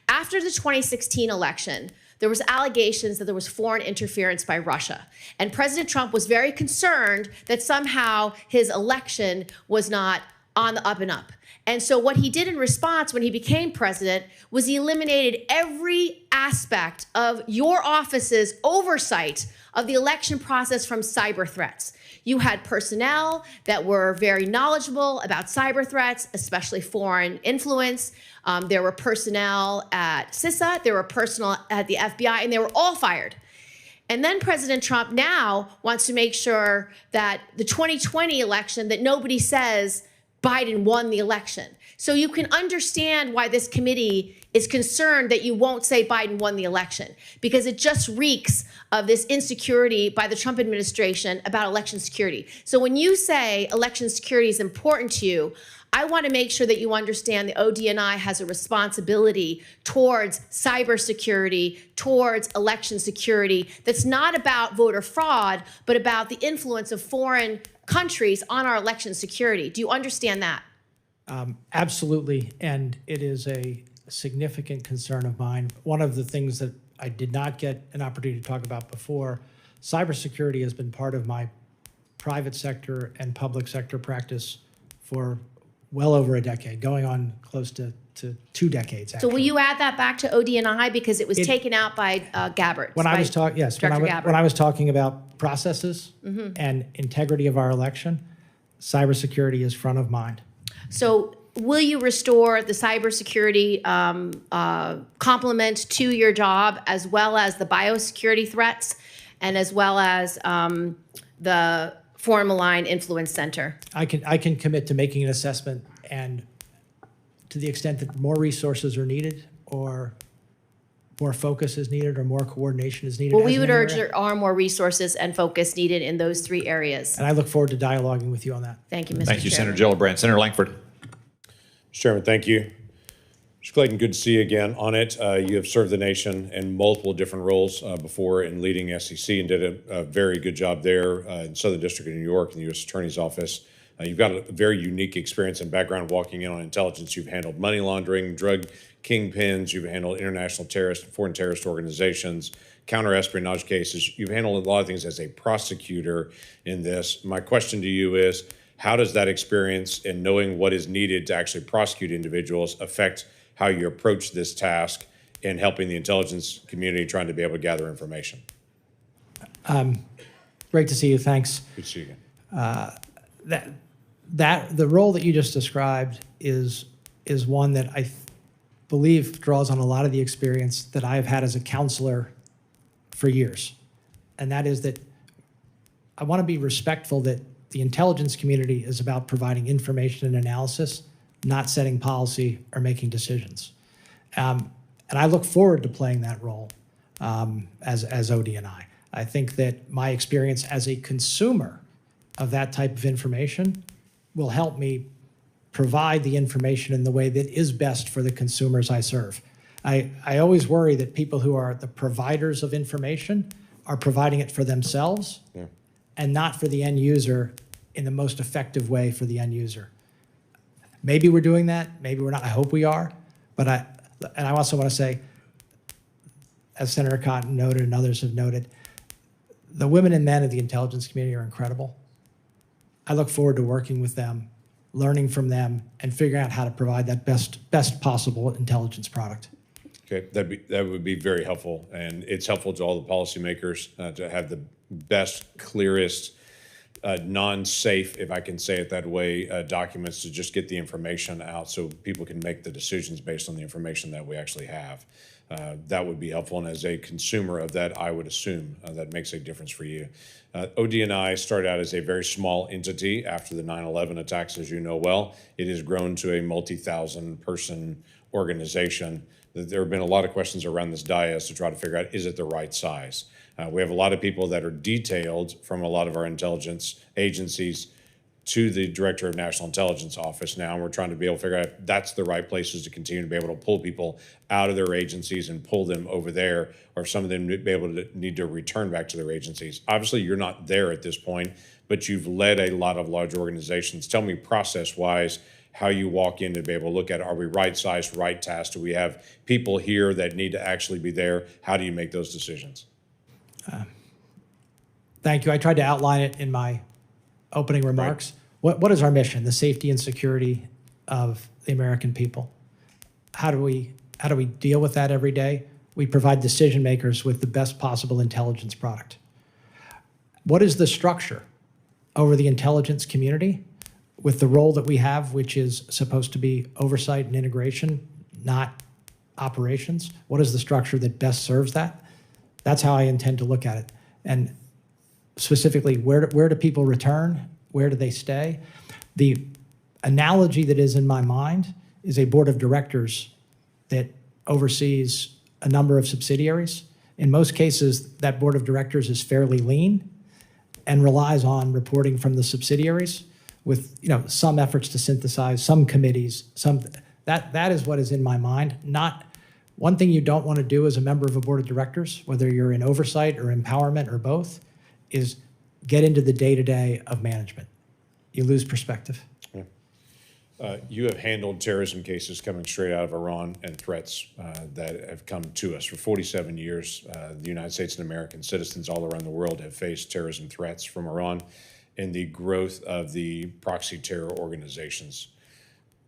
After the 2016 election, there was allegations that there was foreign interference by Russia. And President Trump was very concerned that somehow his election was not on the up and up. And so what he did in response when he became president was he eliminated every aspect of your office's oversight of the election process from cyber threats. You had personnel that were very knowledgeable about cyber threats, especially foreign influence. There were personnel at CISA, there were personnel at the FBI, and they were all fired. And then President Trump now wants to make sure that the 2020 election, that nobody says Biden won the election. So you can understand why this committee is concerned that you won't say Biden won the election, because it just reeks of this insecurity by the Trump administration about election security. So when you say election security is important to you, I want to make sure that you understand the ODNI has a responsibility towards cybersecurity, towards election security, that's not about voter fraud, but about the influence of foreign countries on our election security. Do you understand that? Absolutely, and it is a significant concern of mine. One of the things that I did not get an opportunity to talk about before, cybersecurity has been part of my private sector and public sector practice for well over a decade, going on close to 2 decades. So will you add that back to ODNI, because it was taken out by Gabbard? When I was talking, yes, when I was talking about processes and integrity of our election, cybersecurity is front of mind. So will you restore the cybersecurity complement to your job, as well as the biosecurity threats, and as well as the Foreign Malign Influence Center? I can commit to making an assessment, and to the extent that more resources are needed, or more focus is needed, or more coordination is needed. Well, we would urge there are more resources and focus needed in those 3 areas. And I look forward to dialoguing with you on that. Thank you, Mr. Thank you, Chairman. Senator Gillibrand. Senator Langford. Chairman, thank you. Mr. Clayton, good to see you again on it. You have served the nation in multiple different roles before in leading SEC and did a very good job there in Southern District of New York in the U.S. Attorney's Office. You've got a very unique experience and background walking in on intelligence. You've handled money laundering, drug kingpins, you've handled international terrorist, foreign terrorist organizations, counter-espionage cases. You've handled a lot of things as a prosecutor in this. My question to you is, how does that experience and knowing what is needed to actually prosecute individuals affect how you approach this task in helping the intelligence community trying to be able to gather information? Great to see you. Thanks. Good to see you again. The role that you just described is one that I believe draws on a lot of the experience that I have had as a counselor for years. And that is that I want to be respectful that the intelligence community is about providing information and analysis, not setting policy or making decisions. And I look forward to playing that role as ODNI. I think that my experience as a consumer of that type of information will help me provide the information in the way that is best for the consumers I serve. I always worry that people who are the providers of information are providing it for themselves and not for the end user in the most effective way for the end user. Maybe we're doing that, maybe we're not. I hope we are. But I also want to say, as Senator Cotton noted and others have noted, the women and men of the intelligence community are incredible. I look forward to working with them, learning from them, and figuring out how to provide that best possible intelligence product. Okay, that would be very helpful, and it's helpful to all the policymakers to have the best, clearest, non-safe, if I can say it that way, documents to just get the information out so people can make the decisions based on the information that we actually have. That would be helpful, and as a consumer of that, I would assume that makes a difference for you. ODNI started out as a very small entity after the 9/11 attacks, as you know well. It has grown to a multi-thousand person organization. There have been a lot of questions around this dais to try to figure out, is it the right size? We have a lot of people that are detailed from a lot of our intelligence agencies to the Director of National Intelligence Office now, and we're trying to be able to figure out if that's the right places to continue to be able to pull people out of their agencies and pull them over there, or if some of them be able to need to return back to their agencies. Obviously, you're not there at this point, but you've led a lot of large organizations. Tell me process-wise how you walk in to be able to look at, are we right-sized, right task? Do we have people here that need to actually be there? How do you make those decisions? Thank you. I tried to outline it in my opening remarks. Right. What is our mission? The safety and security of the American people. How do we deal with that every day? We provide decision makers with the best possible intelligence product. What is the structure over the intelligence community with the role that we have, which is supposed to be oversight and integration, not operations? What is the structure that best serves that? That's how I intend to look at it. And specifically, where do people return? Where do they stay? The analogy that is in my mind is a board of directors that oversees a number of subsidiaries. In most cases, that board of directors is fairly lean and relies on reporting from the subsidiaries with some efforts to synthesize, some committees, that is what is in my mind. Not one thing you don't want to do as a member of a board of directors, whether you're in oversight or empowerment or both, is get into the day-to-day of management. You lose perspective. You have handled terrorism cases coming straight out of Iran and threats that have come to us. For 47 years, the United States and American citizens all around the world have faced terrorism threats from Iran and the growth of the proxy terror organizations.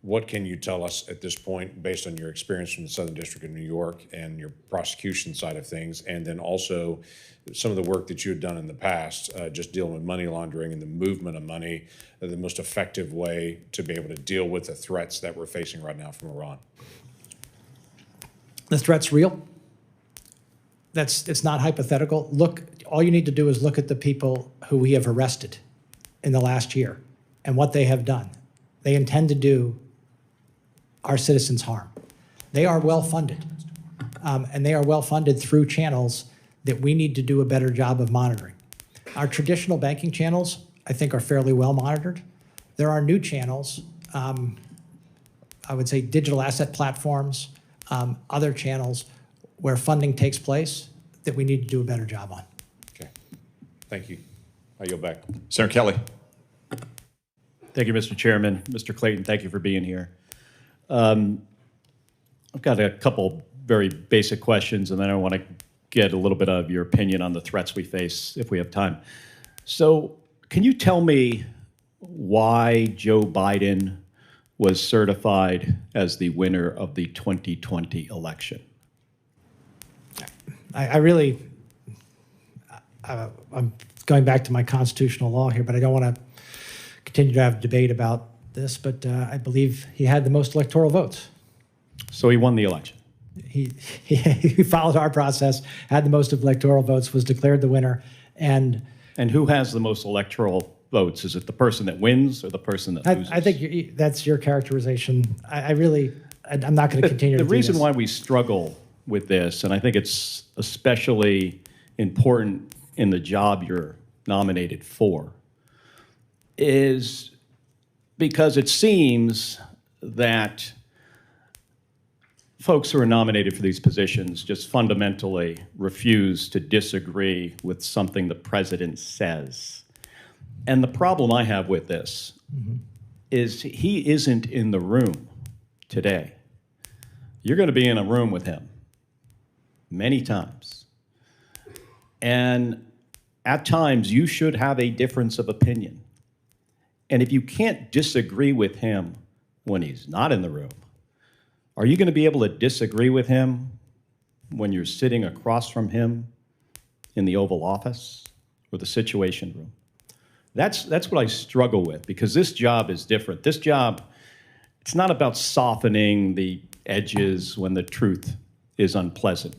What can you tell us at this point, based on your experience from the Southern District of New York and your prosecution side of things, and then also some of the work that you had done in the past, just dealing with money laundering and the movement of money, the most effective way to be able to deal with the threats that we're facing right now from Iran? The threat's real. It's not hypothetical. Look, all you need to do is look at the people who we have arrested in the last year and what they have done. They intend to do our citizens harm. They are well-funded, and they are well-funded through channels that we need to do a better job of monitoring. Our traditional banking channels, I think, are fairly well monitored. There are new channels I would say, digital asset platforms, other channels where funding takes place that we need to do a better job on. Okay. Thank you. I yield back. Senator Kelly. Thank you, Mr. Chairman. Mr. Clayton, thank you for being here. I've got a couple very basic questions, and then I want to get a little bit of your opinion on the threats we face if we have time. So can you tell me why Joe Biden was certified as the winner of the 2020 election? I'm going back to my constitutional law here, but I don't want to continue to have debate about this, but I believe he had the most electoral votes. So he won the election. He followed our process, had the most electoral votes, was declared the winner, and who has the most electoral votes? Is it the person that wins or the person that loses? I think that's your characterization. I'm not going to continue. The reason why we struggle with this, and I think it's especially important in the job you're nominated for, is because it seems that folks who are nominated for these positions just fundamentally refuse to disagree with something the president says. And the problem I have with this is he isn't in the room today. You're going to be in a room with him many times. And at times, you should have a difference of opinion. And if you can't disagree with him when he's not in the room, are you going to be able to disagree with him when you're sitting across from him in the Oval Office or the Situation Room? That's what I struggle with, because this job is different. This job, it's not about softening the edges when the truth is unpleasant.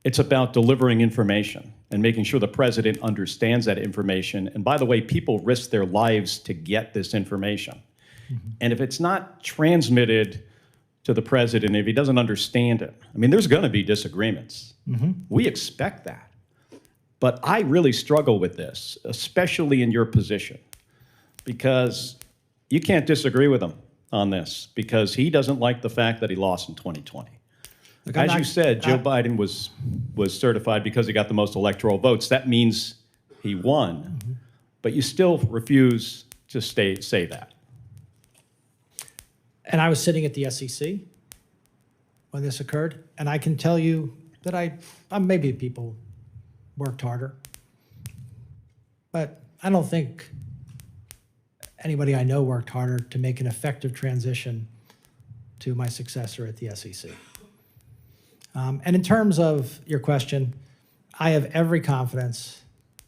It's about delivering information and making sure the president understands that information. And by the way, people risk their lives to get this information. And if it's not transmitted to the president, if he doesn't understand it, I mean, there's going to be disagreements. We expect that. But I really struggle with this, especially in your position, because you can't disagree with him on this, because he doesn't like the fact that he lost in 2020. Look, as you said, Joe Biden was certified because he got the most electoral votes. That means he won, but you still refuse to say that. And I was sitting at the SEC when this occurred, and I can tell you that maybe people worked harder, but I don't think anybody I know worked harder to make an effective transition to my successor at the SEC. And in terms of your question, I have every confidence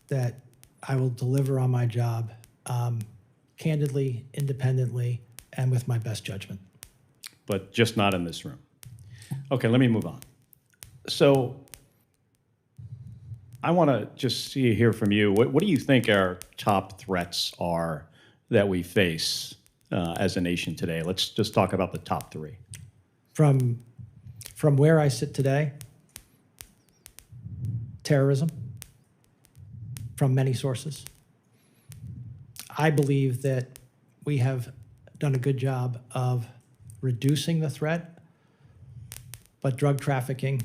that I will deliver on my job candidly, independently, and with my best judgment. But just not in this room. Okay, let me move on. So I want to just hear from you. What do you think our top threats are that we face as a nation today? Let's just talk about the top three. From where I sit today, terrorism from many sources. I believe that we have done a good job of reducing the threat, but drug trafficking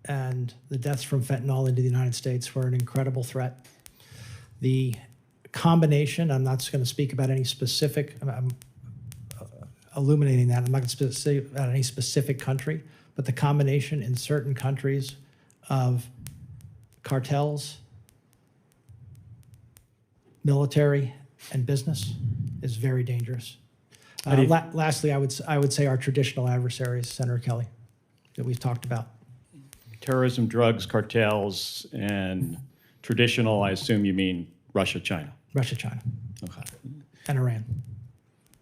and the deaths from fentanyl into the United States were an incredible threat. The combination, I'm not going to speak about any specific, I'm illuminating that, I'm not going to speak about any specific country, but the combination in certain countries of cartels, military, and business is very dangerous. Lastly, I would say our traditional adversaries, Senator Kelly, that we've talked about. Terrorism, drugs, cartels, and traditional, I assume you mean Russia, China. Russia, China. Okay. And Iran.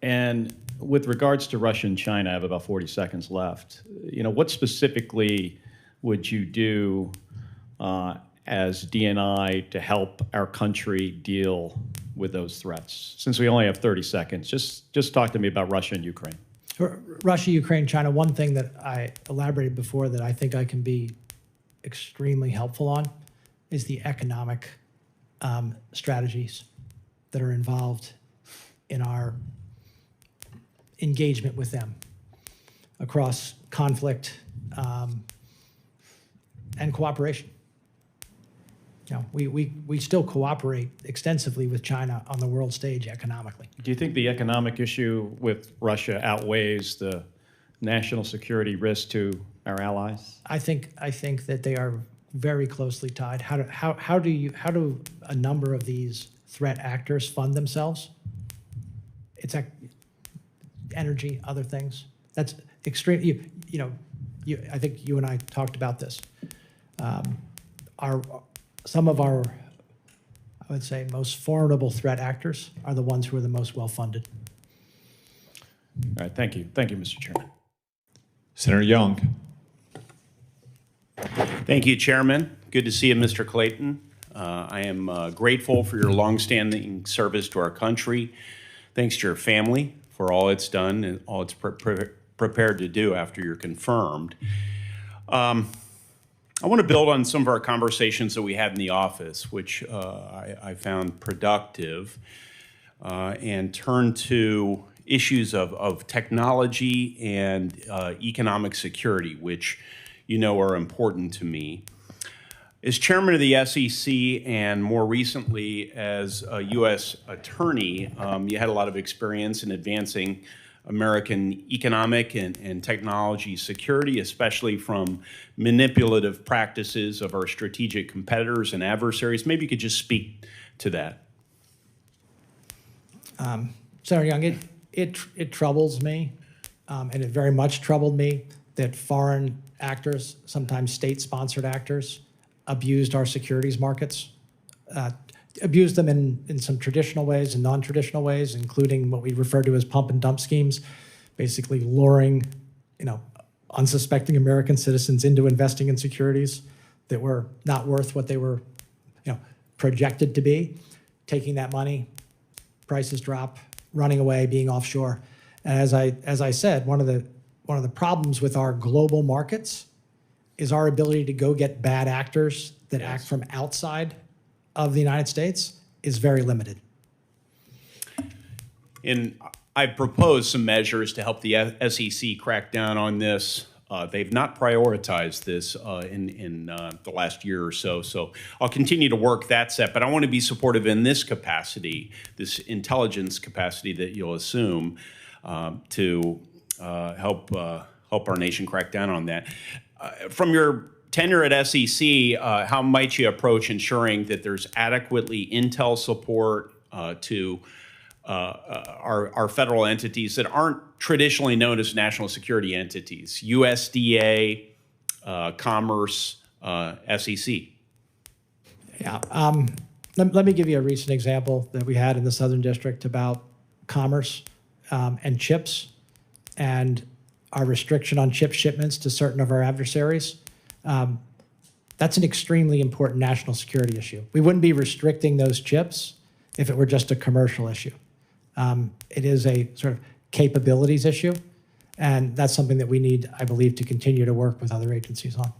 And with regards to Russia and China, I have about 40 seconds left. You know, what specifically would you do as DNI to help our country deal with those threats? Since we only have 30 seconds, just talk to me about Russia and Ukraine. Russia, Ukraine, China, one thing that I elaborated before that I think I can be extremely helpful on is the economic strategies that are involved in our engagement with them across conflict and cooperation. You know, we still cooperate extensively with China on the world stage economically. Do you think the economic issue with Russia outweighs the national security risk to our allies? I think that they are very closely tied. How do a number of these threat actors fund themselves? It's energy, other things. That's extreme. I think you and I talked about this. Some of our, I would say, most formidable threat actors are the ones who are the most well-funded. All right, thank you. Thank you, Mr. Chairman. Senator Young. Thank you, Chairman. Good to see you, Mr. Clayton. I am grateful for your longstanding service to our country. Thanks to your family for all it's done and all it's prepared to do after you're confirmed. I want to build on some of our conversations that we had in the office, which I found productive, and turn to issues of technology and economic security, which you know are important to me. As chairman of the SEC and more recently as a U.S. attorney, you had a lot of experience in advancing American economic and technology security, especially from manipulative practices of our strategic competitors and adversaries. Maybe you could just speak to that. Senator Young, it troubles me, and it very much troubled me that foreign actors, sometimes state-sponsored actors, abused our securities markets, abused them in some traditional ways and non-traditional ways, including what we refer to as pump and dump schemes, basically luring, unsuspecting American citizens into investing in securities that were not worth what they were, projected to be, taking that money, prices drop, running away, being offshore. And as I said, one of the problems with our global markets is our ability to go get bad actors that act from outside of the United States is very limited. And I proposed some measures to help the SEC crack down on this. They've not prioritized this in the last year or so. So I'll continue to work that set, but I want to be supportive in this capacity, this intelligence capacity that you'll assume to help our nation crack down on that. From your tenure at SEC, how might you approach ensuring that there's adequately intel support to our federal entities that aren't traditionally known as national security entities, USDA, Commerce, SEC? Yeah. Let me give you a recent example that we had in the Southern District about commerce and chips and our restriction on chip shipments to certain of our adversaries. That's an extremely important national security issue. We wouldn't be restricting those chips if it were just a commercial issue. It is a sort of capabilities issue, and that's something that we need, I believe, to continue to work with other agencies on.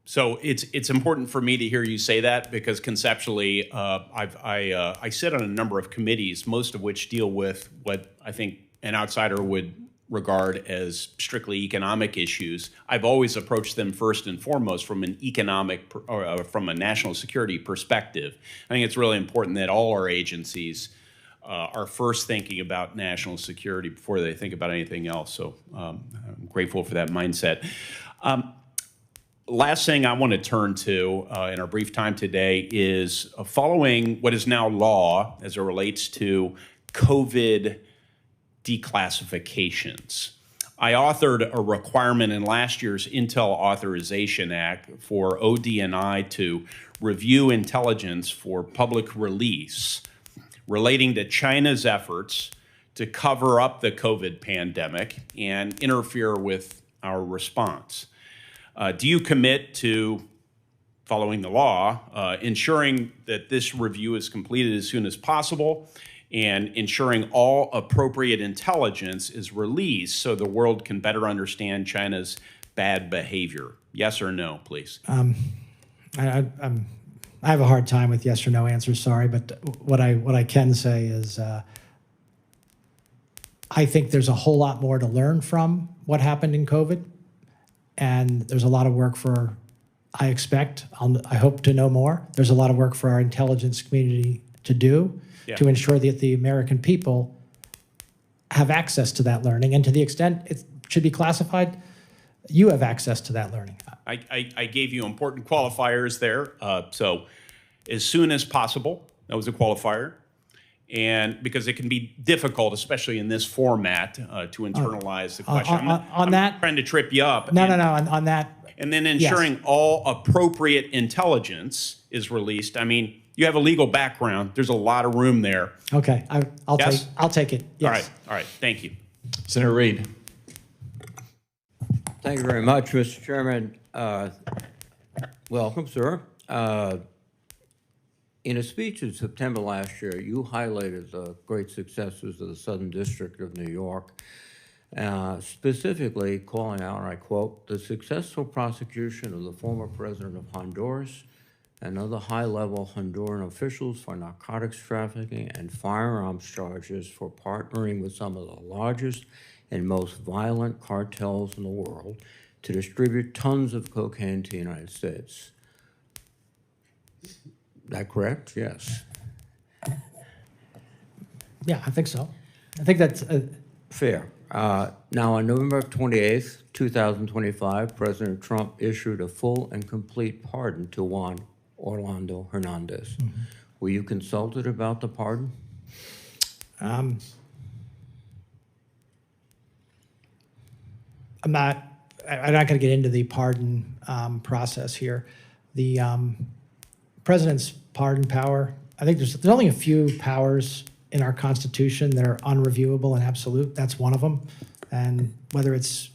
So it's important for me to hear you say that because conceptually, I sit on a number of committees, most of which deal with what I think an outsider would regard as strictly economic issues. I've always approached them first and foremost from an economic or from a national security perspective. I think it's really important that all our agencies are first thinking about national security before they think about anything else. So I'm grateful for that mindset. Last thing I want to turn to in our brief time today is following what is now law as it relates to COVID declassifications. I authored a requirement in last year's Intel Authorization Act for ODNI to review intelligence for public release relating to China's efforts to cover up the COVID pandemic and interfere with our response. Do you commit to following the law, ensuring that this review is completed as soon as possible, and ensuring all appropriate intelligence is released so the world can better understand China's bad behavior? Yes or no, please? I have a hard time with yes or no answers, sorry, but what I can say is I think there's a whole lot more to learn from what happened in COVID. And there's a lot of work for, I expect, I hope to know more. There's a lot of work for our intelligence community to do to ensure that the American people have access to that learning. And to the extent it should be classified, you have access to that learning. I gave you important qualifiers there. So as soon as possible, that was a qualifier. And because it can be difficult, especially in this format, to internalize the question. I'm that, trying to trip you up. No, on that. And then ensuring all appropriate intelligence is released. I mean, you have a legal background. There's a lot of room there. Okay, I'll take it. Yes. All right. Thank you. Senator Reid. Thank you very much, Mr. Chairman. Welcome, sir. In a speech in September last year, you highlighted the great successes of the Southern District of New York, specifically calling out, and I quote, the successful prosecution of the former president of Honduras and other high-level Honduran officials for narcotics trafficking and firearms charges for partnering with some of the largest and most violent cartels in the world to distribute tons of cocaine to the United States. That correct? Yes. Yeah, I think so. I think that's fair. Now, on November 28th, 2025, President Trump issued a full and complete pardon to Juan Orlando Hernandez. Mm-hmm. Were you consulted about the pardon? I'm not going to get into the pardon process here. The president's pardon power, I think there's only a few powers in our Constitution that are unreviewable and absolute. That's one of them. And whether it's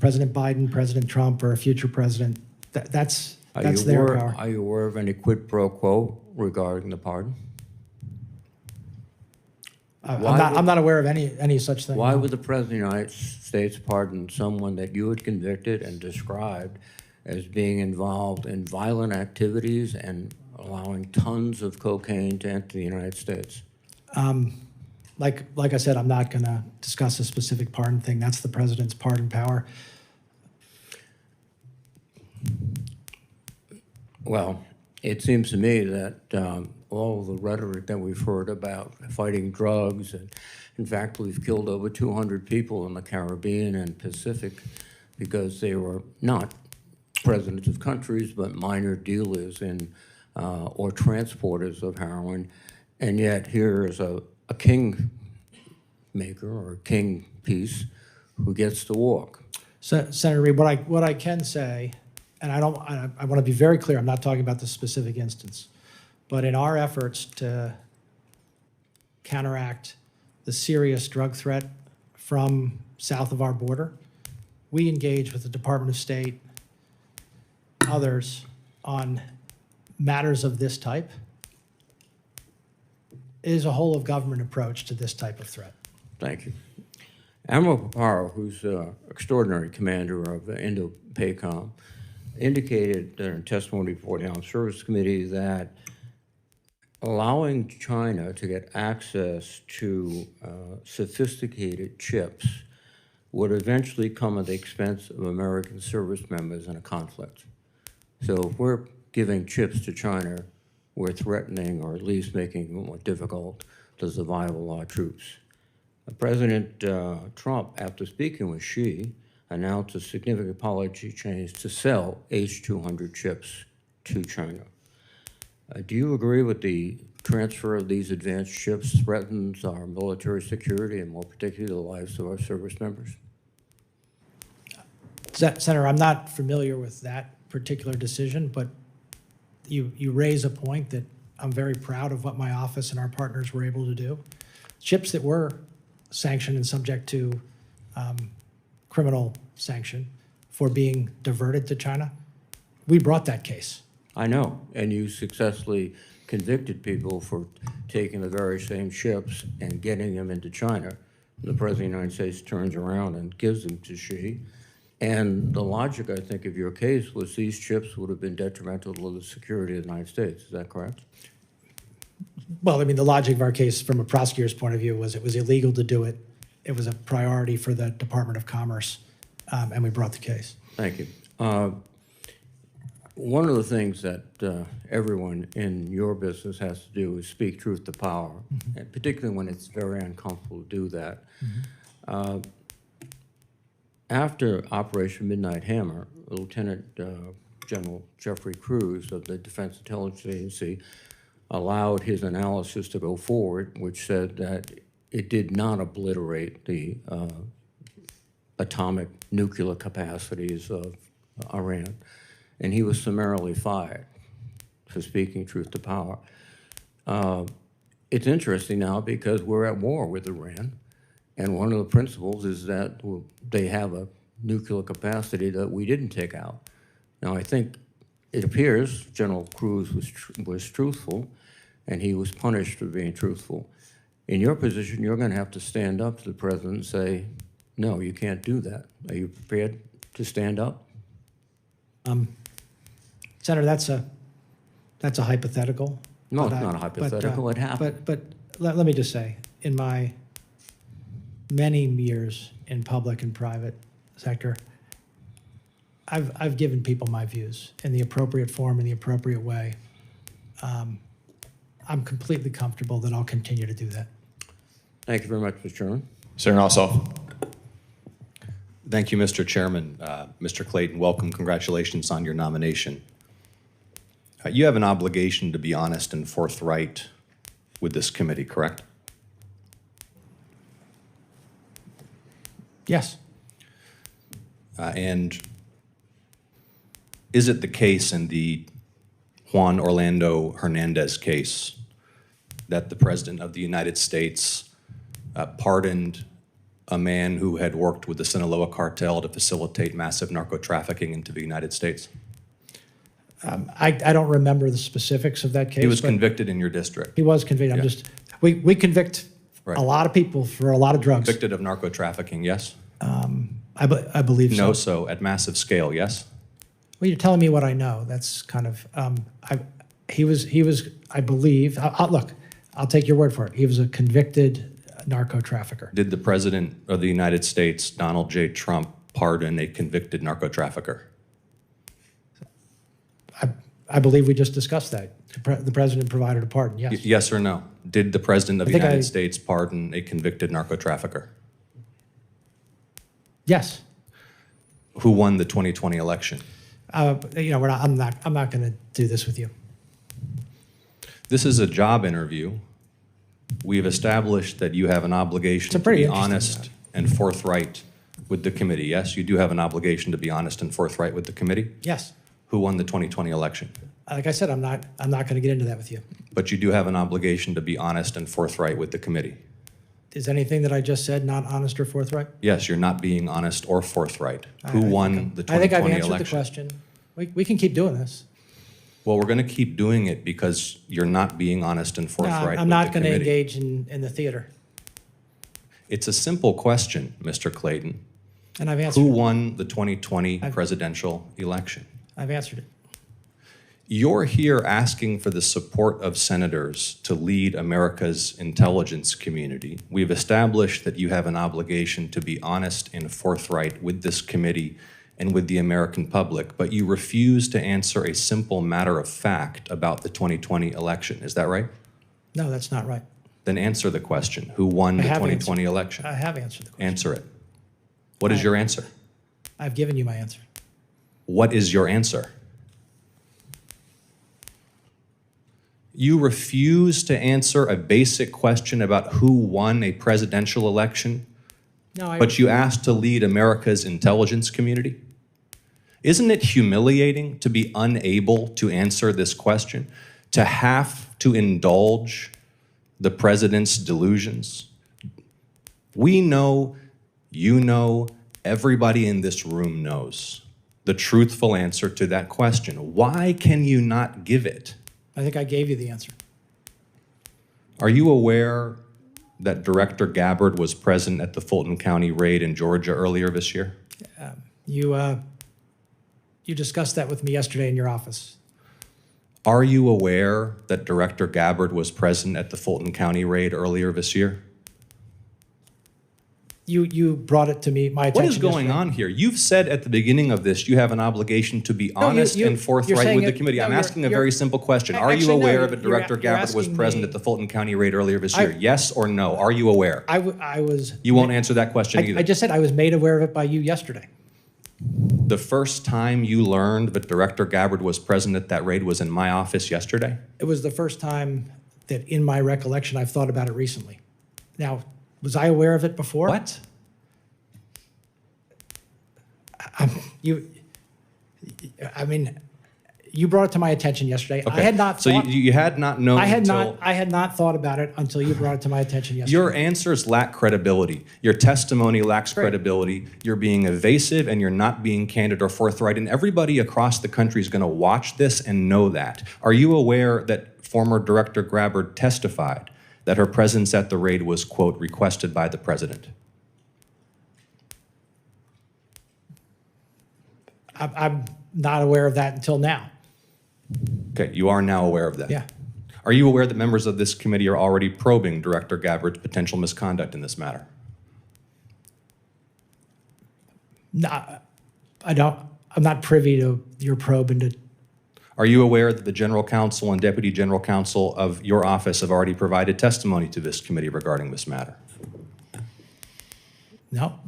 President Biden, President Trump, or a future president, that's their power. Are you aware of any quid pro quo regarding the pardon? I'm not aware of any such thing. Why would the President of the United States pardon someone that you had convicted and described as being involved in violent activities and allowing tons of cocaine to enter the United States? Like I said, I'm not going to discuss a specific pardon thing. That's the president's pardon power. Well, it seems to me that all the rhetoric that we've heard about fighting drugs, and in fact, we've killed over 200 people in the Caribbean and Pacific because they were not presidents of countries, but minor dealers in or transporters of heroin. And yet here is a king maker or a king piece who gets to walk. Senator Reid, what I can say, and I want to be very clear, I'm not talking about the specific instance, but in our efforts to counteract the serious drug threat from south of our border, we engage with the Department of State, others, on matters of this type. It is a whole of government approach to this type of threat. Thank you. Admiral Paparo, who's extraordinary commander of Indo-PACOM, indicated in testimony before the Armed Services Committee that allowing China to get access to sophisticated chips would eventually come at the expense of American service members in a conflict. So if we're giving chips to China, we're threatening or at least making it more difficult to survival our troops. President Trump, after speaking with Xi, announced a significant policy change to sell H-200 chips to China. Do you agree with the transfer of these advanced chips threatens our military security and more particularly the lives of our service members? Senator, I'm not familiar with that particular decision, but you raise a point that I'm very proud of what my office and our partners were able to do. Chips that were sanctioned and subject to criminal sanction for being diverted to China, we brought that case. I know, and you successfully convicted people for taking the very same chips and getting them into China. The President of the United States turns around and gives them to Xi. And the logic, I think, of your case was these chips would have been detrimental to the security of the United States. Is that correct? Well, I mean, the logic of our case from a prosecutor's point of view was it was illegal to do it it was a priority for the Department of Commerce, and we brought the case. Thank you. One of the things that everyone in your business has to do is speak truth to power, and particularly when it's very uncomfortable to do that. After Operation Midnight Hammer, Lieutenant General Jeffrey Cruz of the Defense Intelligence Agency allowed his analysis to go forward, which said that it did not obliterate the atomic nuclear capacities of Iran. And he was summarily fired for speaking truth to power. It's interesting now because we're at war with Iran, and one of the principles is that they have a nuclear capacity that we didn't take out. Now, I think it appears General Cruz was truthful, and he was punished for being truthful. In your position, you're going to have to stand up to the president and say, no, you can't do that. Are you prepared to stand up? Senator, that's a hypothetical. No, it's not a hypothetical. It happened. But let me just say, in my many years in public and private sector, I've given people my views in the appropriate form, in the appropriate way. I'm completely comfortable that I'll continue to do that. Thank you very much, Mr. Chairman. Senator Ossoff. Thank you, Mr. Chairman. Mr. Clayton, welcome. Congratulations on your nomination. You have an obligation to be honest and forthright with this committee, correct? Yes. And is it the case in the Juan Orlando Hernandez case that the President of the United States pardoned a man who had worked with the Sinaloa cartel to facilitate massive narco trafficking into the United States? I don't remember the specifics of that case. He was convicted in your district. He was convicted. Yeah. We convict a lot of people for a lot of drugs. Convicted of narco trafficking, yes? I believe so. No, so at massive scale, yes? Well, you're telling me what I know. That's kind of, he was, I believe, look, I'll take your word for it. He was a convicted narco trafficker. Did the President of the United States, Donald J. Trump, pardon a convicted narco trafficker? I believe we just discussed that. The President provided a pardon, yes. Yes or no? Did the President of the United States pardon a convicted narco trafficker? Yes. Who won the 2020 election? You know, I'm not going to do this with you. This is a job interview. We have established that you have an obligation to be honest and forthright with the committee. Yes, you do have an obligation to be honest and forthright with the committee? Yes. Who won the 2020 election? Like I said, I'm not going to get into that with you. But you do have an obligation to be honest and forthright with the committee. Is anything that I just said not honest or forthright? Yes, you're not being honest or forthright. Who won the 2020 election? I think I've answered the question. We can keep doing this. Well, we're going to keep doing it because you're not being honest and forthright. No, I'm not going to engage in the theater. It's a simple question, Mr. Clayton. And I've answered Who it. won the 2020 presidential election? I've answered it. You're here asking for the support of senators to lead America's intelligence community. We've established that you have an obligation to be honest and forthright with this committee and with the American public, but you refuse to answer a simple matter of fact about the 2020 election. Is that right? No, that's not right. Then answer the question. Who won the 2020 election? I have answered the question. Answer it. What is your answer? I've given you my answer. What is your answer? You refuse to answer a basic question about who won a presidential election, but you asked to lead America's intelligence community? Isn't it humiliating to be unable to answer this question, to have to indulge the president's delusions? We know, you know, everybody in this room knows the truthful answer to that question. Why can you not give it? I think I gave you the answer. Are you aware that Director Gabbard was present at the Fulton County raid in Georgia earlier this year? You discussed that with me yesterday in your office. Are you aware that Director Gabbard was present at the Fulton County raid earlier this year? You brought it to me, my attention. What is going yesterday. on here? You've said at the beginning of this, you have an obligation to be No, honest you- and you're forthright saying with the it- committee. no, I'm you're- asking a you're- very simple question. Are you Actually, no, aware you're- that Director you're Gabbard was asking present me- at the Fulton County raid earlier this year? Yes or no? Are you aware? I was. You won't answer that question either. I just said I was made aware of it by you yesterday. The first time you learned that Director Gabbard was present at that raid was in my office yesterday? It was the first time that, in my recollection, I've thought about it recently. Now, was I aware of it before? What? You brought it to my attention yesterday. Okay. I had not. So thought, you had not known I had until... not. I had not thought about it until you brought it to my attention yesterday. Your answers lack credibility. Your testimony lacks credibility. You're being evasive and you're not being candid or forthright. And everybody across the country is going to watch this and know that. Are you aware that former Director Gabbard testified that her presence at the raid was, quote, requested by the president? I'm not aware of that until now. Okay, you are now aware of that. Yeah. Are you aware that members of this committee are already probing Director Gabbard's potential misconduct in this matter? No, I don't. I'm not privy to your probe into. Are you aware that the General Counsel and Deputy General Counsel of your office have already provided testimony to this committee regarding this matter? No.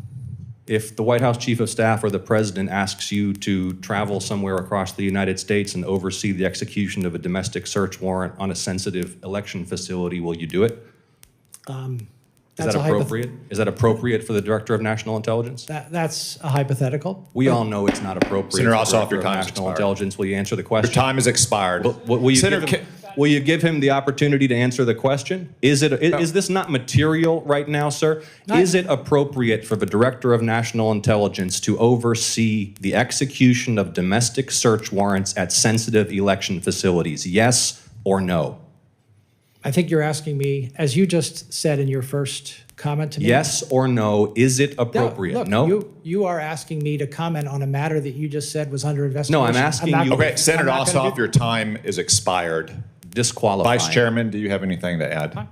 If the White House Chief of Staff or the President asks you to travel somewhere across the United States and oversee the execution of a domestic search warrant on a sensitive election facility, will you do it? Is that appropriate? Is that appropriate for the Director of National Intelligence? That's a hypothetical. We all know it's not appropriate. Senator for the Ossoff, Director your of time is National expired. Intelligence. Will you answer the question? Your time is expired. Will you give him the opportunity to answer the question? Is this not material right now, sir? Is it appropriate for the Director of National Intelligence to oversee the execution of domestic search warrants at sensitive election facilities? Yes or no? I think you're asking me, as you just said in your first comment to me. Yes or no? Is it appropriate? Look, No? You are asking me to comment on a matter that you just said was under investigation. No, I'm asking you. Okay, Senator Ossoff, your time is expired. Disqualifying. Vice Chairman, do you have anything to add?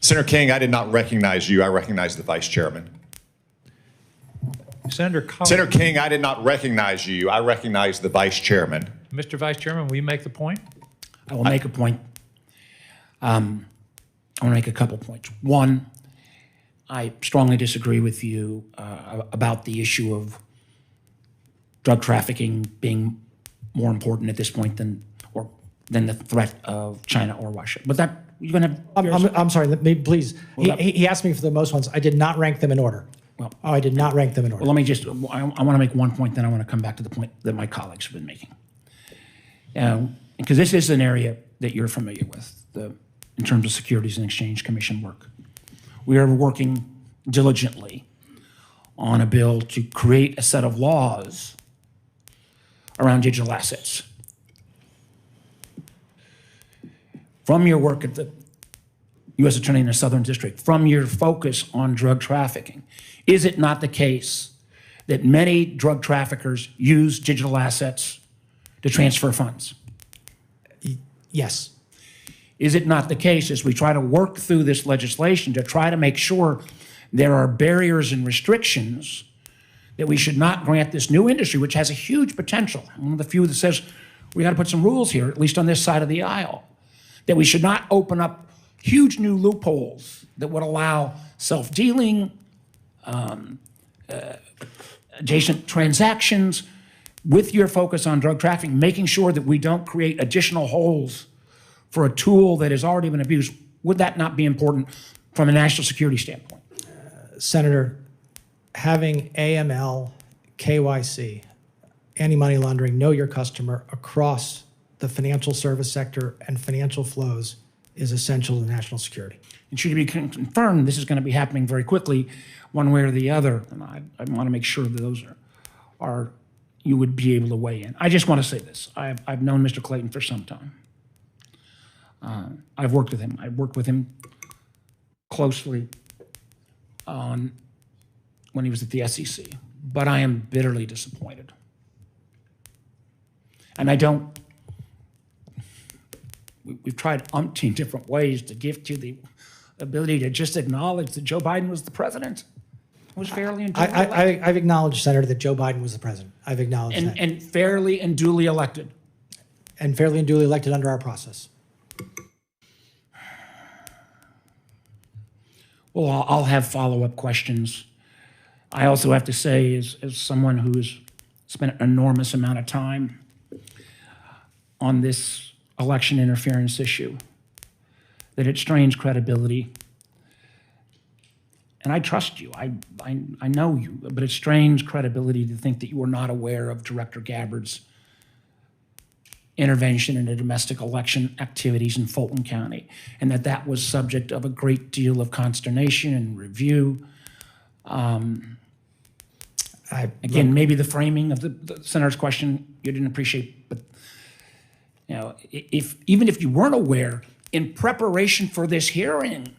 Senator King, I did not recognize you. I recognize the Vice Chairman. Senator King, I did not recognize you. I recognize the Vice Chairman. Mr. Vice Chairman, will you make the point? I will make a point. I want to make a couple points. One, I strongly disagree with you about the issue of drug trafficking being more important at this point than the threat of China or Russia. But that you're going to. I'm sorry. Please. He asked me for the most ones. I did not rank them in order. I did not rank them in order. Well, let me just. I want to make one point, then I want to come back to the point that my colleagues have been making. Because this is an area that you're familiar with, in terms of Securities and Exchange Commission work. We are working diligently on a bill to create a set of laws around digital assets. From your work at the U.S. Attorney in the Southern District, from your focus on drug trafficking, is it not the case that many drug traffickers use digital assets to transfer funds? Yes. Is it not the case, as we try to work through this legislation to try to make sure there are barriers and restrictions, that we should not grant this new industry, which has a huge potential? I'm one of the few that says we got to put some rules here, at least on this side of the aisle, that we should not open up huge new loopholes that would allow self-dealing, adjacent transactions, with your focus on drug trafficking, making sure that we don't create additional holes for a tool that has already been abused. Would that not be important from a national security standpoint? Senator, having AML, KYC, anti-money laundering, know your customer across the financial service sector and financial flows is essential to national security. And should it be confirmed, this is going to be happening very quickly, one way or the other, and I want to make sure that those are you would be able to weigh in. I just want to say this. I've known Mr. Clayton for some time. I've worked with him. I've worked with him closely when he was at the SEC, but I am bitterly disappointed. And I don't, we've tried umpteen different ways to give to the ability to just acknowledge that Joe Biden was the president. Was fairly and duly elected. I've acknowledged, Senator, that Joe Biden was the president. I've acknowledged that. And fairly and duly elected. And fairly and duly elected under our process. Well, I'll have follow-up questions. I also have to say, as someone who's spent an enormous amount of time on this election interference issue, that it strains credibility. And I trust you, I know you, but it strains credibility to think that you were not aware of Director Gabbard's intervention into domestic election activities in Fulton County, and that was subject of a great deal of consternation and review. Again, maybe the framing of the senator's question you didn't appreciate, but you know, even if you weren't aware, in preparation for this hearing,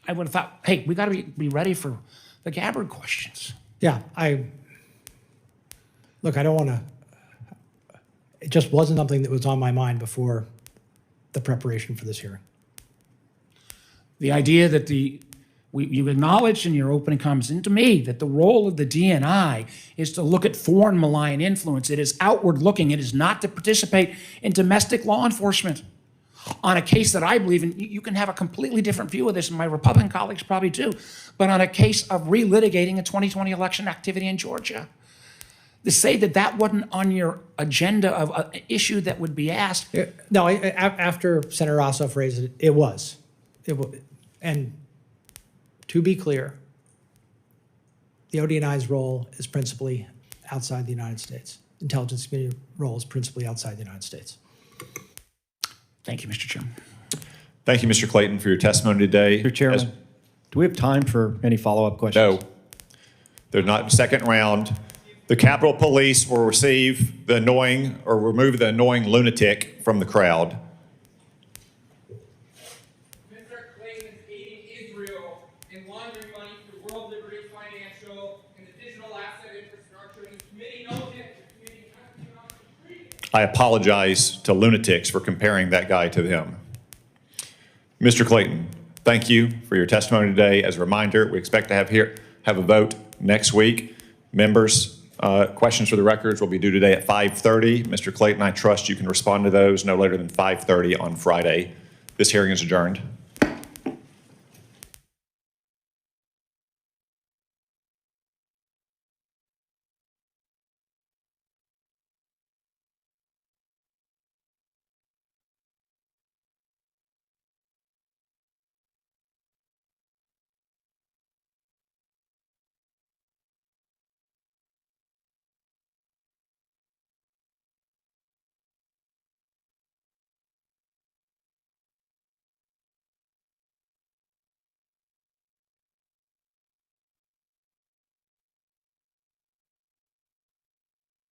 I would have thought, hey, we got to be ready for the Gabbard questions. Yeah, I don't want to, it just wasn't something that was on my mind before the preparation for this hearing. The idea that you acknowledged in your opening comments and to me that the role of the DNI is to look at foreign malign influence. It is outward looking. It is not to participate in domestic law enforcement on a case that I believe in. You can have a completely different view of this, and my Republican colleagues probably do, but on a case of relitigating a 2020 election activity in Georgia. To say that wasn't on your agenda of an issue that would be asked. No, after Senator Ossoff raised it, it was. And to be clear, the ODNI's role is principally outside the United States. Intelligence community role is principally outside the United States. Thank you, Mr. Chairman. Thank you, Mr. Clayton, for your testimony today. Mr. Chairman, do we have time for any follow-up questions? No. They're not second round. The Capitol Police will receive the annoying or remove the annoying lunatic from the crowd. Mr. Clayton is aiding Israel in laundering money through World Liberty Financial and the digital asset infrastructure. And the committee knows it. The committee has to be on the I apologize to lunatics for comparing that guy to them. Mr. Clayton, thank you for your testimony today. As a reminder, we expect to have a vote next week. Members, questions for the records will be due today at 5:30. Mr. Clayton, I trust you can respond to those no later than 5:30 on Friday. This hearing is adjourned.